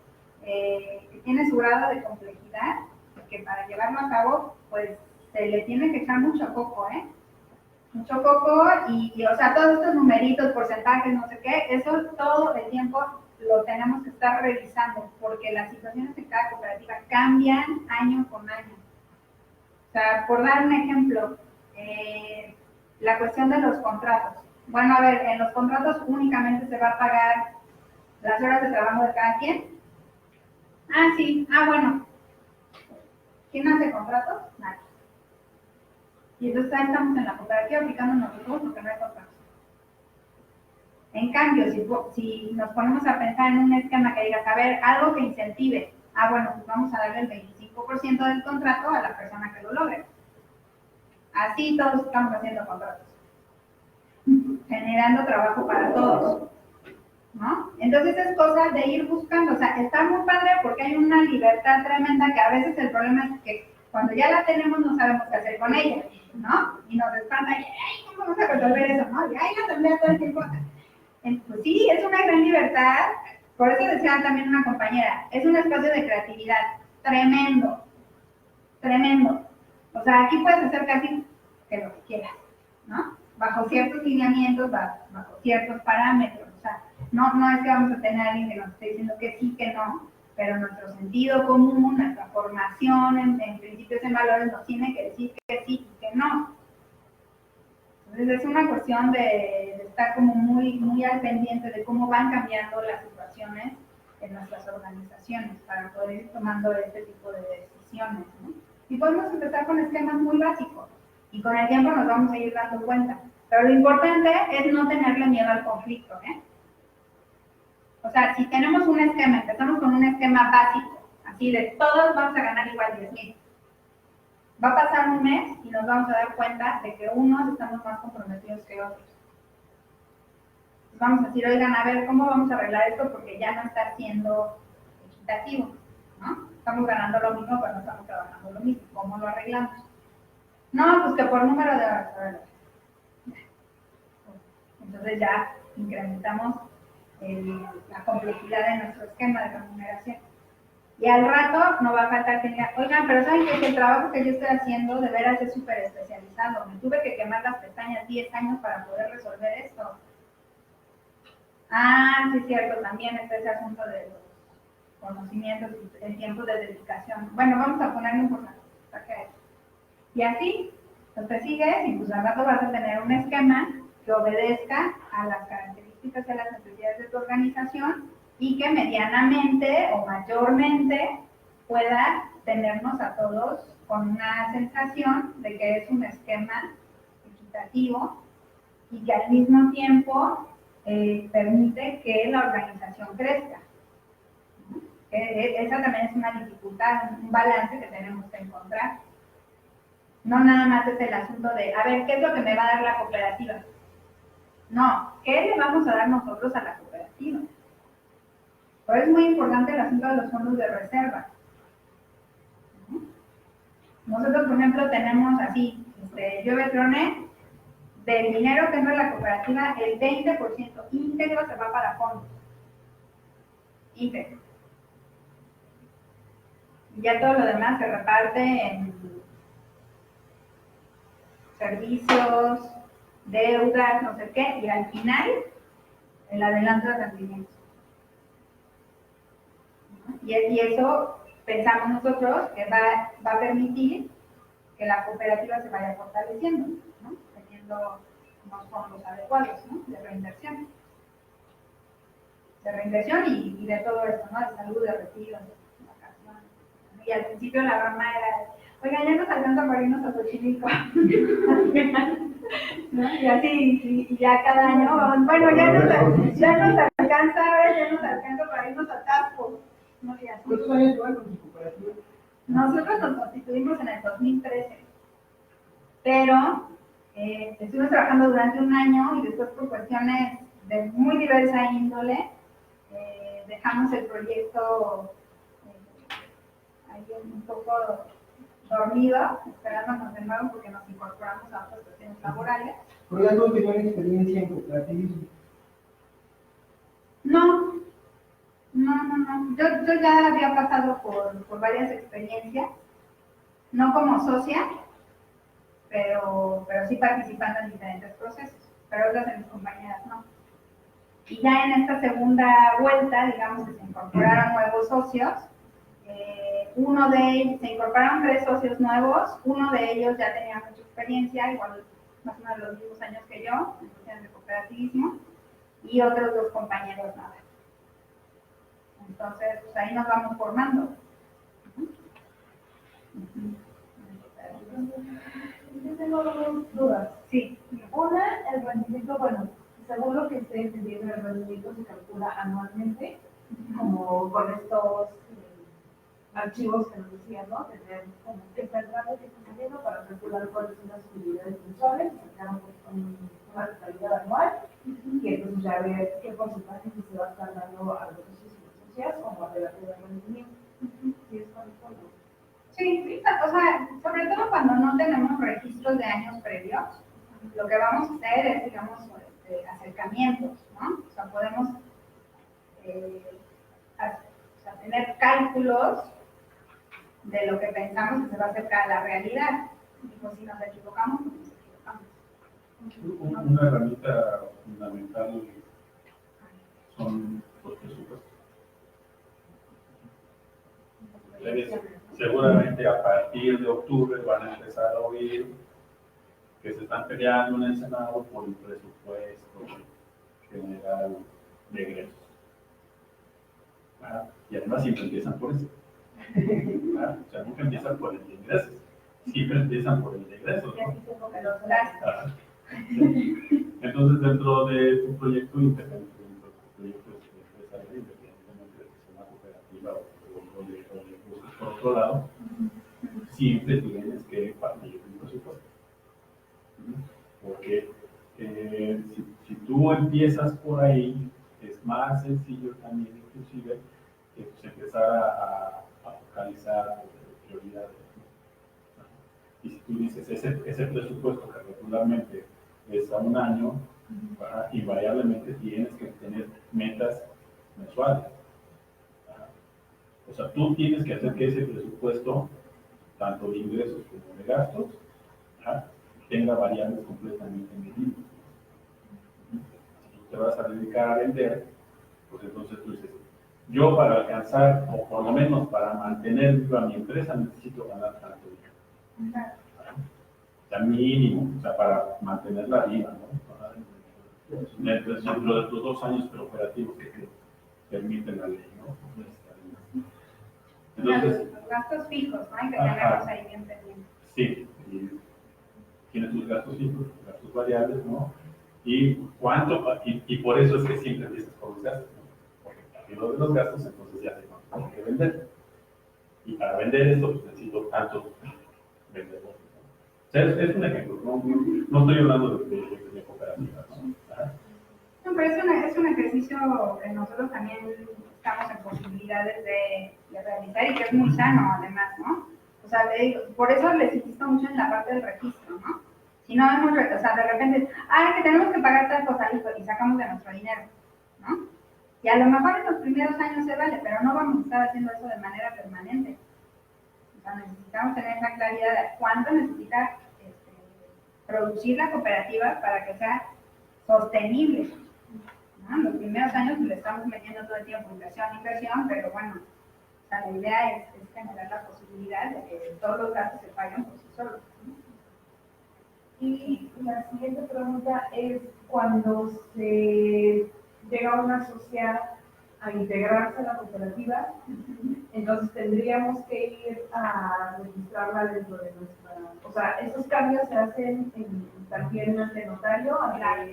Speaker 2: que tiene su grado de complejidad, que para llevarlo a cabo, pues se le tiene que echar mucho coco, Mucho coco y, o sea, todos estos numeritos, porcentajes, no sé qué, eso todo el tiempo lo tenemos que estar revisando, porque las situaciones en cada cooperativa cambian año con año. O sea, por dar un ejemplo, la cuestión de los contratos. Bueno, a ver, en los contratos únicamente se va a pagar las horas de trabajo de cada quien. Ah, sí, bueno. ¿Quién hace contratos? Nadie. Y entonces ahí estamos en la cooperativa aplicando nosotros porque no hay contratos. En cambio, si nos ponemos a pensar en un esquema que diga, a ver, algo que incentive, bueno, pues vamos a darle el 25% del contrato a la persona que lo logre. Así todos estamos haciendo contratos, generando trabajo para todos, ¿no? Entonces es cosa de ir buscando, o sea, está muy padre porque hay una libertad tremenda que a veces el problema es que cuando ya la tenemos no sabemos qué hacer con ella, ¿no? Y nos espanta, ay, ¿cómo vamos a resolver eso, no? Y ahí la asamblea todo el tiempo. Pues sí, es una gran libertad, por eso decía también una compañera, es un espacio de creatividad tremendo, tremendo. O sea, aquí puedes hacer casi que lo que quieras, ¿no? Bajo ciertos lineamientos, bajo ciertos parámetros. O sea, no es que vamos a tener a alguien que nos esté diciendo que sí, que no, pero nuestro sentido común, nuestra formación en principios, en valores, nos tiene que decir que sí y que no. Entonces es una cuestión de estar como muy al pendiente de cómo van cambiando las situaciones en nuestras organizaciones para poder ir tomando este tipo de decisiones, ¿no? Y podemos empezar con esquemas muy básicos y con el tiempo nos vamos a ir dando cuenta. Pero lo importante es no tenerle miedo al conflicto, O sea, si tenemos un esquema, empezamos con un esquema básico, así de todos vamos a ganar igual 10,000. Va a pasar un mes y nos vamos a dar cuenta de que unos estamos más comprometidos que otros. Vamos a decir, oigan, a ver, ¿cómo vamos a arreglar esto? Porque ya no está siendo equitativo, ¿no? Estamos ganando lo mismo, pero no estamos trabajando lo mismo. ¿Cómo lo arreglamos? No, pues que por número de horas. Entonces ya incrementamos la complejidad de nuestro esquema de remuneración. Y al rato no va a faltar que diga, oigan, pero ¿saben que el trabajo que yo estoy haciendo de veras es súper especializado? Me tuve que quemar las pestañas 10 años para poder resolver esto. Sí es cierto, también está ese asunto de los conocimientos y el tiempo de dedicación. Bueno, vamos a ponerle un porcentaje a eso. Y así, pues te sigues y pues al rato vas a tener un esquema que obedezca a las características y a las necesidades de tu organización y que medianamente o mayormente pueda tenernos a todos con una sensación de que es un esquema equitativo y que al mismo tiempo permite que la organización crezca. Esa también es una dificultad, un balance que tenemos que encontrar. No nada más es el asunto de, a ver, ¿qué es lo que me va a dar la cooperativa? No, ¿qué le vamos a dar nosotros a la cooperativa? Pero es muy importante el asunto de los fondos de reserva. Nosotros, por ejemplo, tenemos así, yo Betroné, del dinero que entra en la cooperativa, el 20% íntegro se va para fondos. Íntegro. Y ya todo lo demás se reparte en servicios, deudas, no sé qué, y al final, el adelanto de rendimientos. Y eso pensamos nosotros que va a permitir que la cooperativa se vaya fortaleciendo, ¿no? Teniendo unos fondos adecuados, ¿no? De reinversión. De reinversión y de todo esto, ¿no? De salud, de retiros, de vacaciones. Y al principio la broma era, oiga, ya nos alcanza para irnos a Xochimilco. ¿No? Y así, y ya cada año, bueno, ya nos alcanza, ahora ya nos alcanza para irnos a Tasco. ¿No? Y así.
Speaker 3: ¿Cuántos años llevan con su cooperativa?
Speaker 2: Nosotros nos constituimos en el 2013, pero estuvimos trabajando durante un año y después por cuestiones de muy diversa índole, dejamos el proyecto ahí un poco dormido, esperándonos de nuevo porque nos incorporamos a otras cuestiones laborales.
Speaker 3: ¿Pero ya no tenían experiencia en cooperativismo?
Speaker 2: No. Yo ya había pasado por varias experiencias, no como socia, pero sí participando en diferentes procesos, pero otras de mis compañeras no. Y ya en esta segunda vuelta, digamos que se incorporaron nuevos socios, se incorporaron 3 socios nuevos, uno de ellos ya tenía mucha experiencia, igual más o menos los mismos años que yo, en cuestiones de cooperativismo, y otros 2 compañeros nada. Entonces, pues ahí nos vamos formando.
Speaker 5: Yo tengo 2 dudas.
Speaker 2: Sí.
Speaker 5: Una, el rendimiento, bueno, según lo que estoy entendiendo, el rendimiento se calcula anualmente, como con estos archivos que nos decían, ¿no? Tener como que entrando que está saliendo para calcular cuáles son las utilidades mensuales, sacar una totalidad anual, y entonces ya ver qué porcentaje se va a estar dando a los socios y las socias como a relación de rendimiento. ¿Sí es correcto?
Speaker 2: Sí, o sea, sobre todo cuando no tenemos registros de años previos, lo que vamos a hacer es, digamos, acercamientos, ¿no? O sea, podemos tener cálculos de lo que pensamos que se va a acercar a la realidad. Y pues si nos equivocamos, pues nos equivocamos.
Speaker 6: Una herramienta fundamental son los presupuestos. Ustedes seguramente a partir de octubre van a empezar a oír que se están peleando en el Senado por el presupuesto general de egresos. Y además siempre empiezan por eso. O sea, nunca empiezan por el de ingresos, siempre empiezan por el de egresos, ¿no? Entonces, dentro de tu proyecto independiente, independientemente de que sea una cooperativa o de busques por otro lado, siempre tienes que partir de un presupuesto. Porque si tú empiezas por ahí, es más sencillo también, inclusive, empezar a focalizar prioridades. Y si tú dices, ese presupuesto que regularmente es a un año, invariablemente tienes que tener metas mensuales. O sea, tú tienes que hacer que ese presupuesto, tanto de ingresos como de gastos, tenga variables completamente medibles. Si tú te vas a dedicar a vender, pues entonces tú dices, yo para alcanzar, o por lo menos para mantener viva mi empresa, necesito ganar tanto dinero. O sea, mínimo, o sea, para mantenerla viva, ¿no? dentro de los 2 años preoperativos que permiten la ley, ¿no? Entonces,
Speaker 2: Los gastos fijos, ¿no? Hay que
Speaker 6: Ajá.
Speaker 2: tenerlos ahí bien pendientes.
Speaker 6: sí, y tiene sus gastos fijos, sus gastos variables, ¿no? Y por eso es que siempre empiezas con los gastos, ¿no? Porque partiendo de los gastos, entonces ya tengo que vender. Y para vender esto, pues necesito tantos vendedores, ¿no? O sea, es un ejemplo, no estoy hablando de cooperativas, ¿no? Ajá.
Speaker 2: No, pero es un ejercicio que nosotros también estamos en posibilidades de realizar y que es muy sano además, ¿no? O sea, le digo, por eso les insisto mucho en la parte del registro, ¿no? Si no hemos, o sea, de repente, que tenemos que pagar tal cosa y sacamos de nuestro dinero, ¿no? Y a lo mejor en los primeros años se vale, pero no vamos a estar haciendo eso de manera permanente. O sea, necesitamos tener esa claridad de cuánto necesita producir la cooperativa para que sea sostenible, ¿no? En los primeros años le estamos metiendo todo el tiempo inversión, pero bueno, o sea, la idea es generar la posibilidad de que todos los gastos se paguen por sí solos, ¿no?
Speaker 8: Y la siguiente pregunta es, cuando se llega una sociedad a integrarse a la cooperativa, entonces tendríamos que ir a registrarla dentro de nuestra... O sea, ¿esos cambios se hacen también ante notario?
Speaker 2: Claro.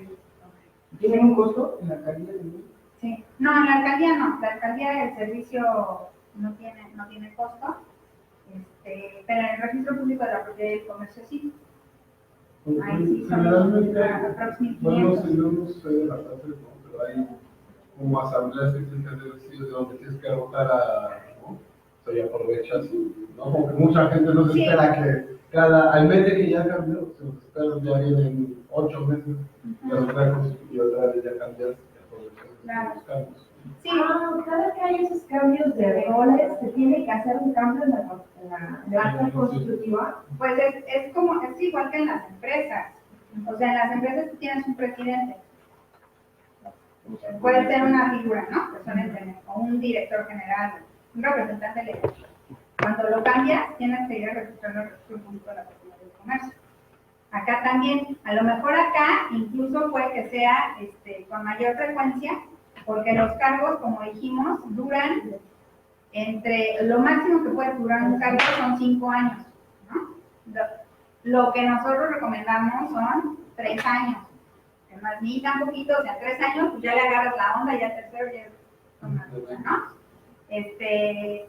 Speaker 3: ¿Tienen un costo en la alcaldía?
Speaker 2: Sí. No, en la alcaldía no. La alcaldía el servicio no tiene costo, pero en el registro público de la propiedad y el comercio sí. Ahí sí son
Speaker 1: Generalmente,
Speaker 2: aproximadamente
Speaker 1: bueno,
Speaker 2: 500.
Speaker 1: si no nos suele bastante, ¿no? Pero hay como asambleas de donde tienes que votar ¿no? O sea, y aprovechas, ¿no? Porque mucha gente no se
Speaker 2: Sí.
Speaker 1: espera que al mes de que ya cambió, se los espera, ya vienen 8 meses, ya los trajos y otra vez ya cambias, y aprovechas
Speaker 2: Claro.
Speaker 1: los cambios.
Speaker 2: Sí,
Speaker 8: Cada que hay esos cambios de roles, se tiene que hacer un cambio en la acta constitutiva.
Speaker 2: pues es igual que en las empresas. O sea, en las empresas tú tienes un presidente. Puede ser una figura, ¿no? Persona intermedia, o un director general, un representante legal. Cuando lo cambias, tienes que ir a registrarlo al registro público de la propiedad del comercio. Acá también, a lo mejor acá incluso puede que sea con mayor frecuencia, porque los cargos, como dijimos, duran lo máximo que puede durar un cargo son 5 años, ¿no? Lo que nosotros recomendamos son 3 años. Además, ni tan poquito, o sea, 3 años, pues ya le agarras la onda, ya tercero, ya son más, ¿no?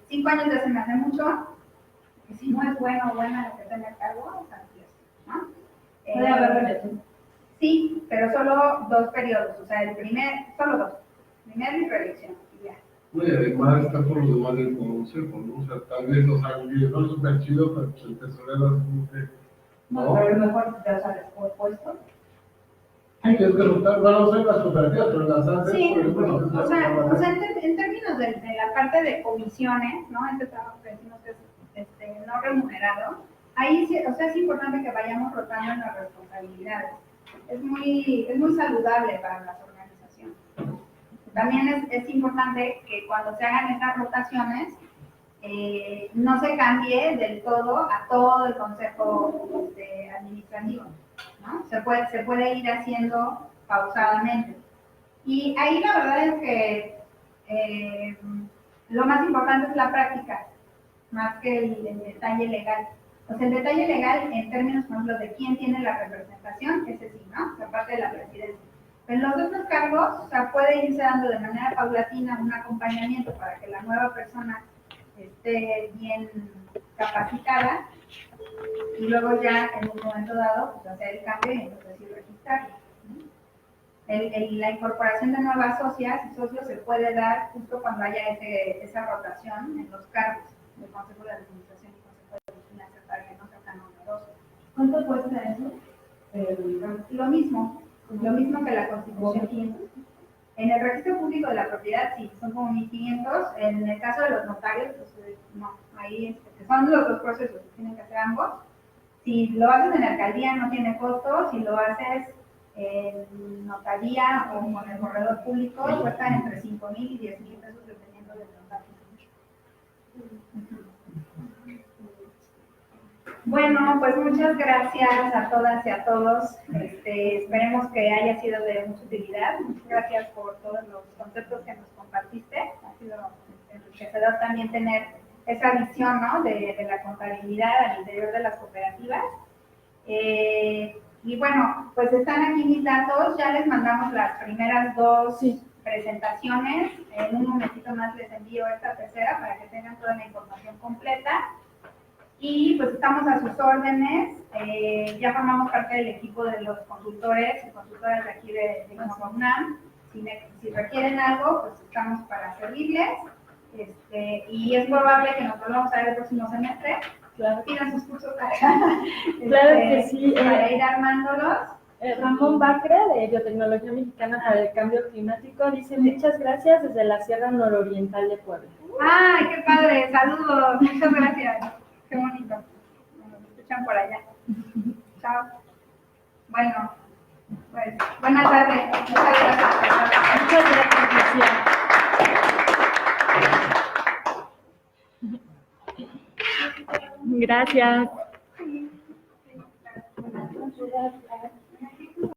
Speaker 2: 5 años ya se me hace mucho, y si no es bueno o buena lo que tenga el cargo, o sea, ¿no?
Speaker 5: Puede haber reelección.
Speaker 2: Sí, pero solo 2 periodos, o sea, solo 2. Primero y reelección, y ya.
Speaker 1: Y además está por lo demás del consejo, ¿no? O sea, tal vez, o sea, el director es súper chido, pero pues, el tesorero es como que, ¿no?
Speaker 5: Pero es mejor que te sales por puesto.
Speaker 1: Sí, tienes que rotar, bueno, soy las cooperativas, pero las haces,
Speaker 2: Sí,
Speaker 1: por ejemplo,
Speaker 2: o sea, en términos de la parte de comisiones, ¿no? Este trabajo que decimos que es no remunerado, ahí sí, o sea, es importante que vayamos rotando en las responsabilidades. Es muy saludable para las organizaciones. También es importante que cuando se hagan estas rotaciones, no se cambie del todo a todo el consejo administrativo, ¿no? Se puede ir haciendo pausadamente. Y ahí la verdad es que lo más importante es la práctica, más que el detalle legal. O sea, el detalle legal en términos, por ejemplo, de quién tiene la representación, ese sí, ¿no? La parte de la presidencia. En los otros cargos, o sea, puede irse dando de manera paulatina un acompañamiento para que la nueva persona esté bien capacitada y luego ya en un momento dado, pues hacer el cambio y entonces sí registrarlo, ¿no? La incorporación de nuevas socias y socios se puede dar justo cuando haya esa rotación en los cargos del Consejo de Administración y Consejo de Vigilancia para que no sea tan numeroso.
Speaker 5: ¿Cuánto cuesta eso?
Speaker 2: Lo mismo que la Constitución. En el registro público de la propiedad sí, son como 1.500. En el caso de los notarios, pues no. Ahí son los 2 procesos, tienen que hacer ambos. Si lo haces en la alcaldía no tiene costo, si lo haces en notaría o con el corredor público, cuesta entre 5,000 y 10,000 pesos dependiendo del notario. Bueno, pues muchas gracias a todas y a todos. Esperemos que haya sido de mucha utilidad. Muchas gracias por todos los conceptos que nos compartiste. Ha sido enriquecedor también tener esa visión, ¿no?, de la contabilidad al interior de las cooperativas. Y bueno, pues están aquí mis datos. Ya les mandamos las primeras dos presentaciones. En un momentito más les envío esta tercera para que tengan toda la información completa. Y pues estamos a sus órdenes. Ya formamos parte del equipo de los consultores y consultoras de aquí de UNAM. Si requieren algo, pues estamos para servirles. Y es probable que nos volvamos a ver el próximo semestre.
Speaker 5: Claro.
Speaker 2: Pidan sus cursos para,
Speaker 5: Claro que sí.
Speaker 2: para ir armándolos.
Speaker 5: Ramón Bacre, de Biotecnología Mexicana para el Cambio Climático, dice muchas gracias desde la Sierra Nororiental de Puebla.
Speaker 2: ¡Ay, qué padre! Saludos, muchas gracias. Qué bonito. Nos escuchan por allá. Chao. Bueno, pues buenas tardes. Muchas gracias.
Speaker 5: Muchas gracias, Lucía. Gracias.